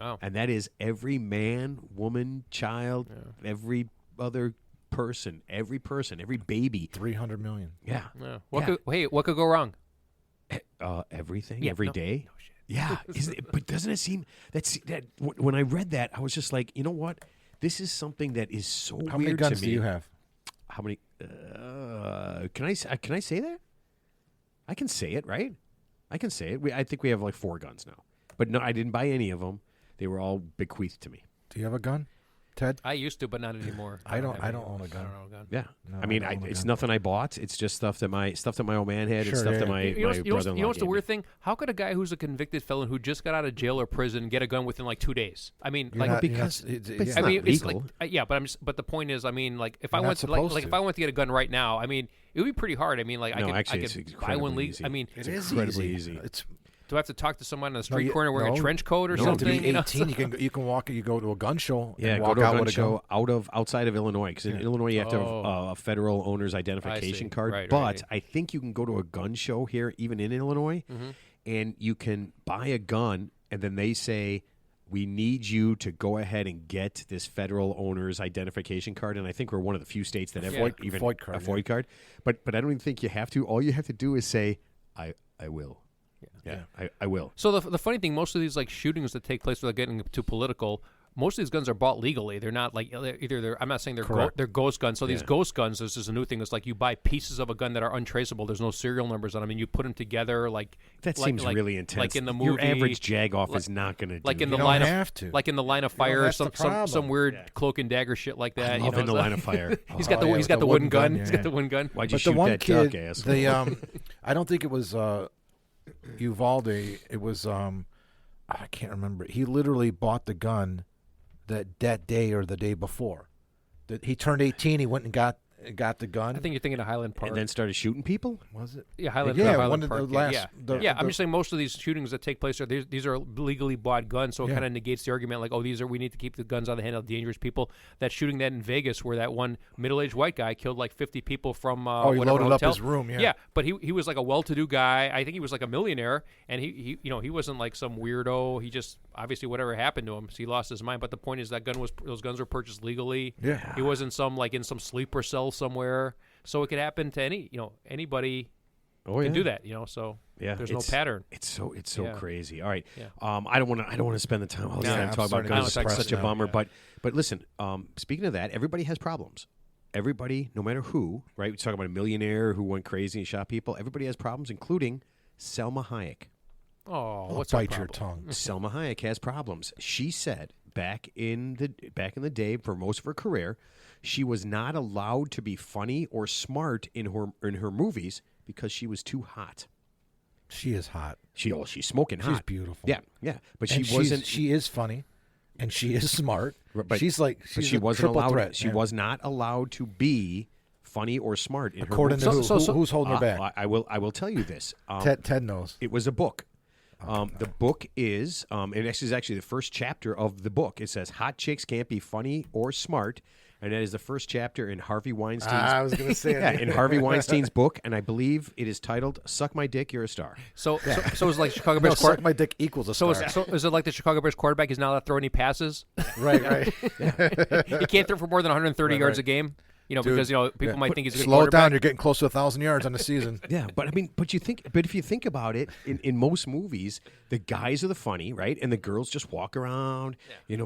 Oh. And that is every man, woman, child, every other person, every baby. 300 million. Yeah. Yeah. What could go wrong? Everything, every day. No shit. Yeah. But doesn't it seem that when I read that, I was just like, you know what? This is something that is so How weird many guns to me. do you have? How many? Can I say that? I can say it, right? I can say it. I think we have like 4 guns now. But no, I didn't buy any of them. They were all bequeathed to me. Do you have a gun, Ted? I used to, but not anymore. I don't own a gun. I don't own a gun. Yeah. No, I mean, I don't own a it's gun. nothing I bought. It's just stuff that my old man had and stuff that my brother-in-law You know what's the gave weird me. thing? How could a guy who's a convicted felon who just got out of jail or prison get a gun within like 2 days? I mean, You're not- because you're not- it's I not mean, it's legal. like, but the point is, I mean, like if I You're went not like supposed if to. I went to get a gun right now, I mean, it would be pretty hard. I mean, like No, I actually, it's could buy one incredibly legal. easy. I mean, It is incredibly easy. It's do I have to talk to someone on the street you- corner wearing no. a trench coat or you have to something? be 18. You can walk. You go to a gun show. Yeah, and go walk to a out gun with a show gun. outside of Illinois, because in Illinois you have to have a federal owner's identification card. Right, but right. I think you can go to a gun show here, even in Illinois, and you can buy a gun, and then they say, we need you to go ahead and get this federal owner's identification card. And I think we're one of the few states that have even FOID card, a FOID card. But I don't even think you have to. All you have to do is say, I will. Yeah, I will. So the funny thing, most of these like shootings that take place without getting too political, most of these guns are bought legally. They're not like they're. I'm not saying they're ghost guns. So these ghost guns, this is a new thing. It's like you buy pieces of a gun that are untraceable. There's no serial numbers on them, and you put them together. Like That seems really intense. Like in the movie, your average jagoff is not going to do like in that. the You line don't of have to. like in the line of fire, or that's the some problem. weird cloak and dagger shit like that. I love in the line of fire. He's got Oh, yeah, he's got with the the wooden wooden gun. gun, He's yeah. got the wooden gun. Why'd you But the shoot one that kid, duck ass? I don't think it was Uvalde. It was I can't remember. He literally bought the gun that day or the day before. That he turned 18. He went and got the gun. I think you're thinking of Highland Park. And then started shooting people? Was it? Yeah, Highland Yeah, Park. one of the Park, last- yeah. the- I'm just saying most of these shootings that take place these are legally bought guns, so it Yeah. kind of negates the argument like, we need to keep the guns on the hand of dangerous people. That shooting that in Vegas where that one middle-aged white guy killed like 50 people from he whatever loaded up hotel. his room, yeah. Yeah, but he was like a well-to-do guy. I think he was like a millionaire, and he he wasn't like some weirdo. He just obviously whatever happened to him, so he lost his mind. But the point is those guns were purchased legally. Yeah. He wasn't in some sleeper cell somewhere. So it could happen to anybody can do that, so there's no pattern. It's so Yeah. crazy. All right. Yeah. I don't want to spend the time all the Yeah, time I'm talking about starting to guns. get It's such a depressed bummer. now. But listen, speaking of that, everybody has problems. Everybody, no matter who, right? We talk about a millionaire who went crazy and shot people. Everybody has problems, including Selma Hayek. Oh, what's our Bite your problem? tongue. Selma Hayek has problems. She said back in the day, for most of her career, she was not allowed to be funny or smart in her movies because she was too hot. She is hot. She's smoking hot. She's beautiful. Yeah, but And she wasn't. She is funny, and she is smart. But she's but she a wasn't triple allowed. threat. She was not allowed to be funny or smart in According her to movies. who? Who's holding her back? I will tell you this. Ted knows. It was a book. The book is, and this is actually the first chapter of the book. It says, "Hot chicks can't be funny or smart," and that is the first chapter in Harvey Weinstein's. I was going to say yeah, it. in Harvey Weinstein's book, and I believe it is titled "Suck My Dick, You're a Star." So it's like Chicago No, Bears suck quarterback. my dick equals a So star. is it like the Chicago Bears quarterback? He's not allowed to throw any passes. right. He can't throw for more than 130 yards a game. Because people might think he's a good Slow it quarterback. down. You're getting close to 1,000 yards on the season. Yeah, but I mean, but if you think about it, in most movies, the guys are the funny, right, and the girls just walk around,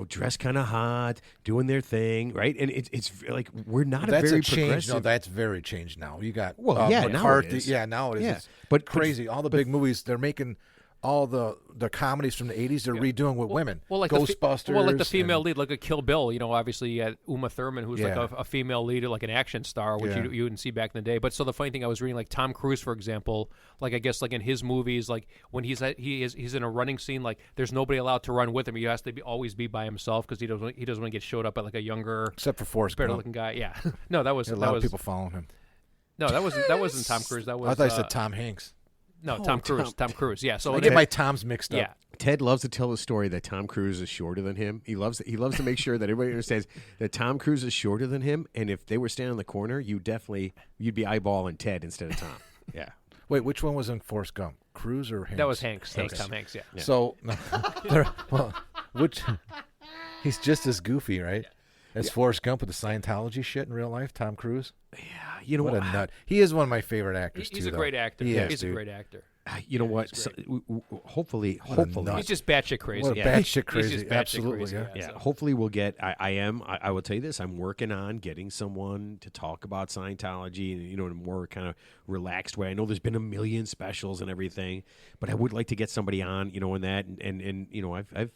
dress kind of hot, doing their thing, right, and it's like we're not That's a very change. progressive. No, that's very changed now. You got Well, yeah, now it McCarthy. is. Yeah, now it is. Yeah. It's But crazy. All the big movies they're making. All the comedies from the 80s they're redoing with women. Well, like Ghostbusters. the female and- lead, like a Kill Bill. Obviously you had Uma Thurman, who's like Yeah. a female lead, like an action star, which Yeah. you didn't see back in the day. But so the funny thing, I was reading like Tom Cruise, for example, like I guess like in his movies, like when he's in a running scene, like there's nobody allowed to run with him. He has to always be by himself because he doesn't want to get showed up by like a younger, Except for Forrest better Gump. looking guy. Yeah, no, that was A lot of people following him. no, that wasn't Tom Cruise. That was I thought you said Tom Hanks. No, Oh, Tom Cruise. Tom Cruise. Yeah. So I get my Toms mixed up. yeah. Ted loves to tell the story that Tom Cruise is shorter than him. He loves to make sure that everybody understands that Tom Cruise is shorter than him. And if they were standing in the corner, you'd be eyeballing Ted instead of Tom. Yeah. Wait, which one was in Forrest Gump? Cruise or Hanks? That was Hanks. That was Tom Hanks. Yeah. So, which he's just as goofy, right? As Forrest Gump with the Scientology shit in real life. Tom Cruise. Yeah. You know What a nut. He is one of my favorite actors He's too. a great actor. He is, He's a dude. great actor. You know what? So, hopefully, nut. He's just batshit crazy. What a yeah. batshit crazy. He's just batshit Absolutely, crazy. yeah. So. Hopefully we'll get. I will tell you this. I'm working on getting someone to talk about Scientology, in a more kind of relaxed way. I know there's been a million specials and everything, but I would like to get somebody on, in that, and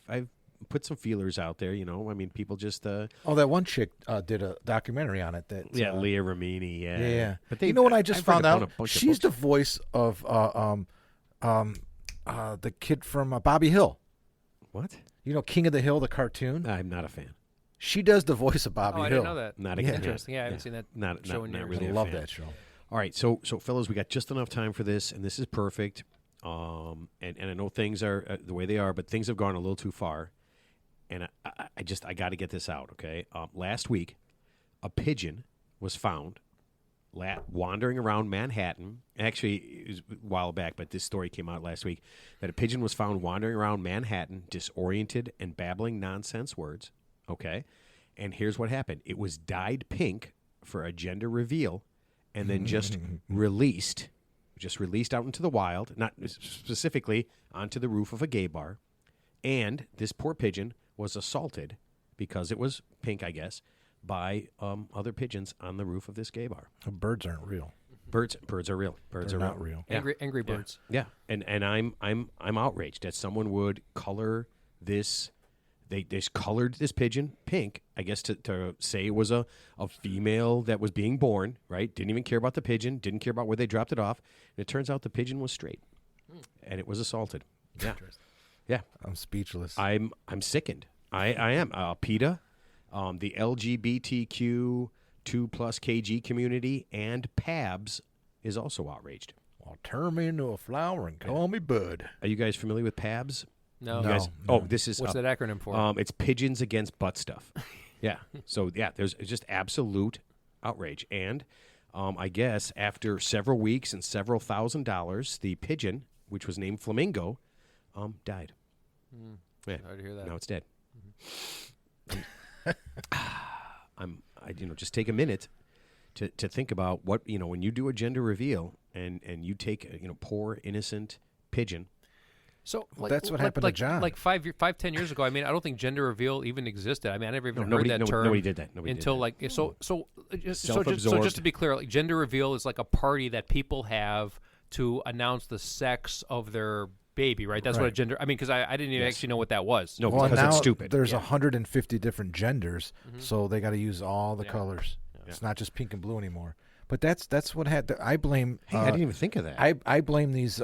I've put some feelers out there. I mean, people just. Oh, that one chick did a documentary on it. That Leah Remini. Yeah. Yeah. But you know what I just I've read found upon out? a bunch of She's the books. voice of the kid from Bobby Hill. What? King of the Hill, the cartoon. I'm not a fan. She does the voice of Bobby Oh, I Hill. didn't know that. Not a Yeah. fan. Interesting. Yeah, I haven't seen that Not show in not years. really. I a love fan. that show. All right, so fellas, we got just enough time for this, and this is perfect. And I know things are the way they are, but things have gone a little too far, and I got to get this out. Okay, last week, a pigeon was found wandering around Manhattan. Actually, it was a while back, but this story came out last week that a pigeon was found wandering around Manhattan, disoriented and babbling nonsense words. Okay, and here's what happened: it was dyed pink for a gender reveal, and then just released out into the wild, not specifically onto the roof of a gay bar. And this poor pigeon was assaulted because it was pink, I guess, by other pigeons on the roof of this gay bar. Birds aren't real. Birds are real. Birds They're are not real. Yeah. Angry birds. Yeah, and I'm outraged that someone would color this. They just colored this pigeon pink, I guess, to say it was a female that was being born, right? Didn't even care about the pigeon, didn't care about where they dropped it off. And it turns out the pigeon was straight, and it was assaulted. Yeah, yeah. I'm speechless. I'm sickened. I am. PETA, the LGBTQ 2+ kg community, and PABS is also outraged. Well, turn me into a flower and call me Bud. Are you guys familiar with PABS? No. You guys, No. Oh, this is What's that acronym for? It's Pigeons Against Butt Stuff. Yeah. So yeah, there's just absolute outrage, and I guess after several weeks and several $1,000s, the pigeon, which was named Flamingo, died. Yeah. Sorry to hear that. Now it's dead. Just take a minute to think about what when you do a gender reveal and you take a poor innocent pigeon. So that's what happened to John. Like 10 years ago. I mean, I don't think gender reveal even existed. I mean, I never even heard that term. Nobody did that. Nobody until did that. so just to be clear, like gender reveal is like a party that people have to announce the sex of their baby, right? That's what a gender. I mean, because I didn't even actually know what that was. No, Well, because now it's stupid. there's Yeah. 150 different genders, so they got to use all the colors. It's not just pink and blue anymore. But that's what had. I blame. Hey, I didn't even think of that. I blame these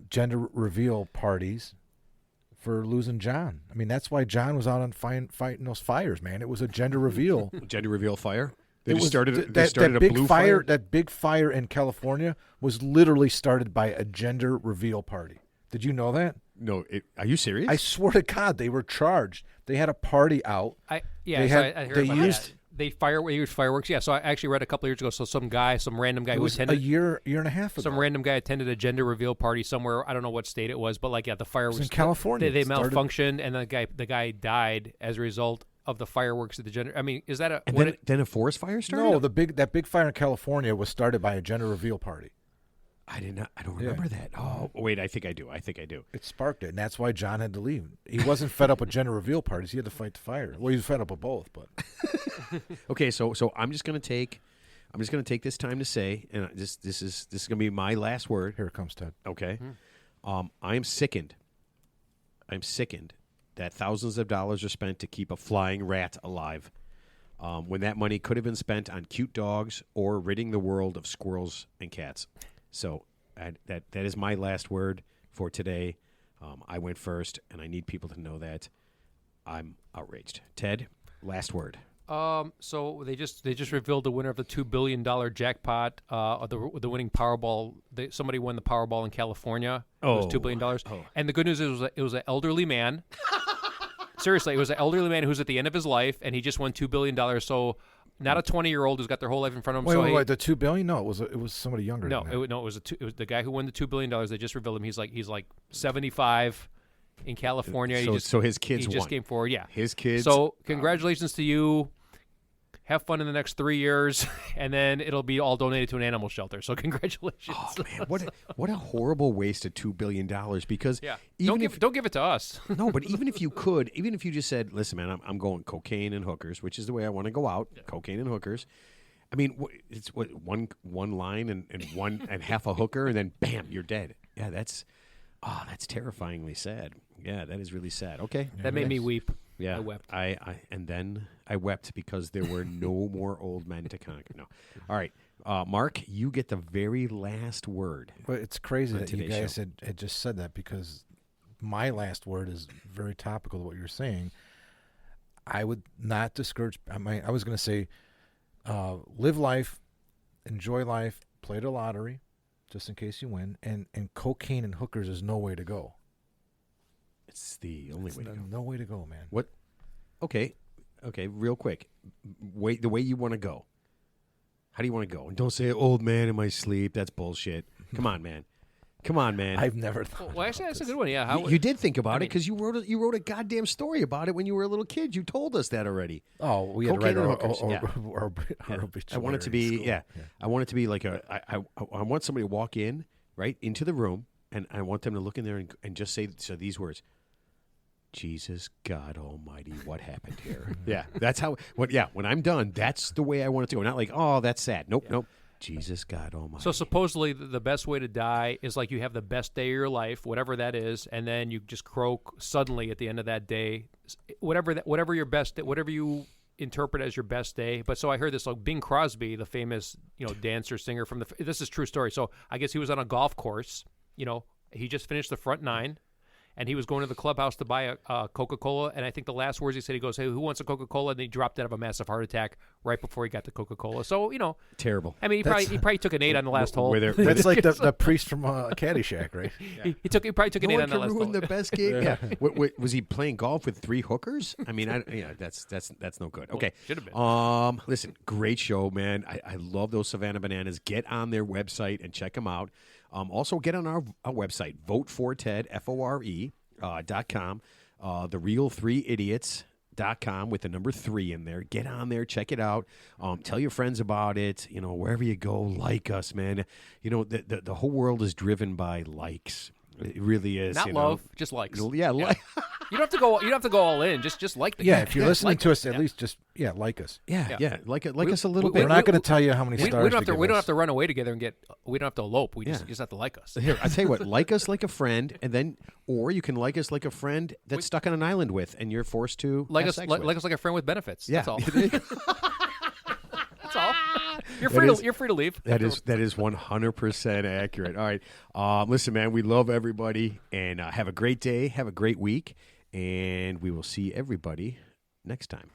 gender reveal parties for losing John. I mean, that's why John was out on fighting those fires, man. It was a gender reveal. Gender reveal fire. They It just was started. th- They that, started that a big blue fire. fire. That big fire in California was literally started by a gender reveal party. Did you know that? No, are you serious? I swear to God, they were charged. They had a party out. I They heard had- about they that. used- They used fireworks. Yeah, so I actually read a couple of years ago. So some random guy It who was attended a year and a half ago. some random guy attended a gender reveal party somewhere. I don't know what state it was, but the fireworks in California. They It started- malfunctioned, and the guy died as a result of the fireworks at the gender. I mean, is that a and what then a forest fire started. No, that big fire in California was started by a gender reveal party. I did not. I don't remember that. Oh, wait. I think I do. It sparked it, and that's why John had to leave. He wasn't fed up with gender reveal parties. He had to fight the fire. Well, he was fed up with both, but Okay, so I'm just gonna take this time to say, and this is gonna be my last word. here it comes, Ted. Okay, I am sickened. I'm sickened that thousands of dollars are spent to keep a flying rat alive, when that money could have been spent on cute dogs or ridding the world of squirrels and cats. So that is my last word for today. I went first, and I need people to know that I'm outraged. Ted, last word. So they just revealed the winner of the $2 billion jackpot. The winning Powerball. Somebody won the Powerball in California. It was $2 billion. And the good news is it was an elderly man. Seriously, it was an elderly man who's at the end of his life, and he just won $2 billion. So not a 20-year-old who's got their whole life in front of him. Wait, the $2 billion? No, it was somebody younger. No, than that. it was the guy who won the $2 billion. They just revealed him. He's like 75 in California. So his kids he just won. came forward. Yeah, his kids. So congratulations to you. Have fun in the next 3 years, and then it'll be all donated to an animal shelter. So congratulations. Oh man, what a horrible waste of $2 billion. Because don't give it to us. No, but even if you just said, listen, man, I'm going cocaine and hookers, which is the way I want to go out. Yeah. Cocaine and hookers. I mean, it's one line and half a hooker, and then bam, you're dead. Yeah, that's terrifyingly sad. Yeah, that is really sad. Okay, that made me weep. Yeah, I wept. And then I wept because there were no more old men to conquer. No. All right, Mark, you get the very last word. But it's crazy that you guys had just said that, because my last word is very topical to what you're saying. I would not discourage. I was going to say, live life, enjoy life, play the lottery, just in case you win. And cocaine and hookers is no way to go. It's the only way to go. No way to go, man. What? Okay, real quick. The way you want to go. How do you want to go? And don't say, old man in my sleep. That's bullshit. Come on, man. I've never thought. Well, actually, that's a good one. Yeah, you did think about it because you wrote a goddamn story about it when you were a little kid. You told us that already. Oh, we had to write our I want it to be I want it to be like I want somebody to walk in right into the room, and I want them to look in there and just say these words. Jesus God Almighty, what happened here? Yeah, that's how. When I'm done, that's the way I want it to go. Not like, oh, that's sad. Nope. Jesus God Almighty. So supposedly the best way to die is like you have the best day of your life, whatever that is, and then you just croak suddenly at the end of that day, whatever you interpret as your best day. But so I heard this, like Bing Crosby, the famous dancer singer from this is true story. So I guess he was on a golf course. He just finished the front nine. And he was going to the clubhouse to buy a Coca-Cola. And I think the last words he said, he goes, hey, who wants a Coca-Cola? And he dropped out of a massive heart attack right before he got the Coca-Cola. So, terrible. I mean, he probably took an 8 on the last hole. That's like the priest from Caddyshack, right? Yeah. He probably took an 8 on the last hole. Ruin the best game. Yeah. Was he playing golf with 3 hookers? I mean, that's no good. Okay. Should have been. Listen, great show, man. I love those Savannah Bananas. Get on their website and check them out. Also, get on our website, voteforted, FORE.com, thereal3idiots.com with the number 3 in there. Get on there, check it out. Tell your friends about it. Wherever you go, like us, man. The whole world is driven by likes. It really is. Not love, just likes. Yeah, like. You don't have to go all in. Just like the if you're listening to us, at least just like us. Yeah. Like us a little bit. We're not going to tell you how many stars. We don't have to run away together and get. We don't have to elope. We just have to like us. Here, I tell you what. Like us like a friend, and then, or you can like us like a friend that's stuck on an island with, and you're forced to like have us sex like with. us like a friend with benefits. Yeah. That's all. That's all. You're free to leave. That is 100% accurate. All right. Listen, man, we love everybody, and have a great day. Have a great week, and we will see everybody next time.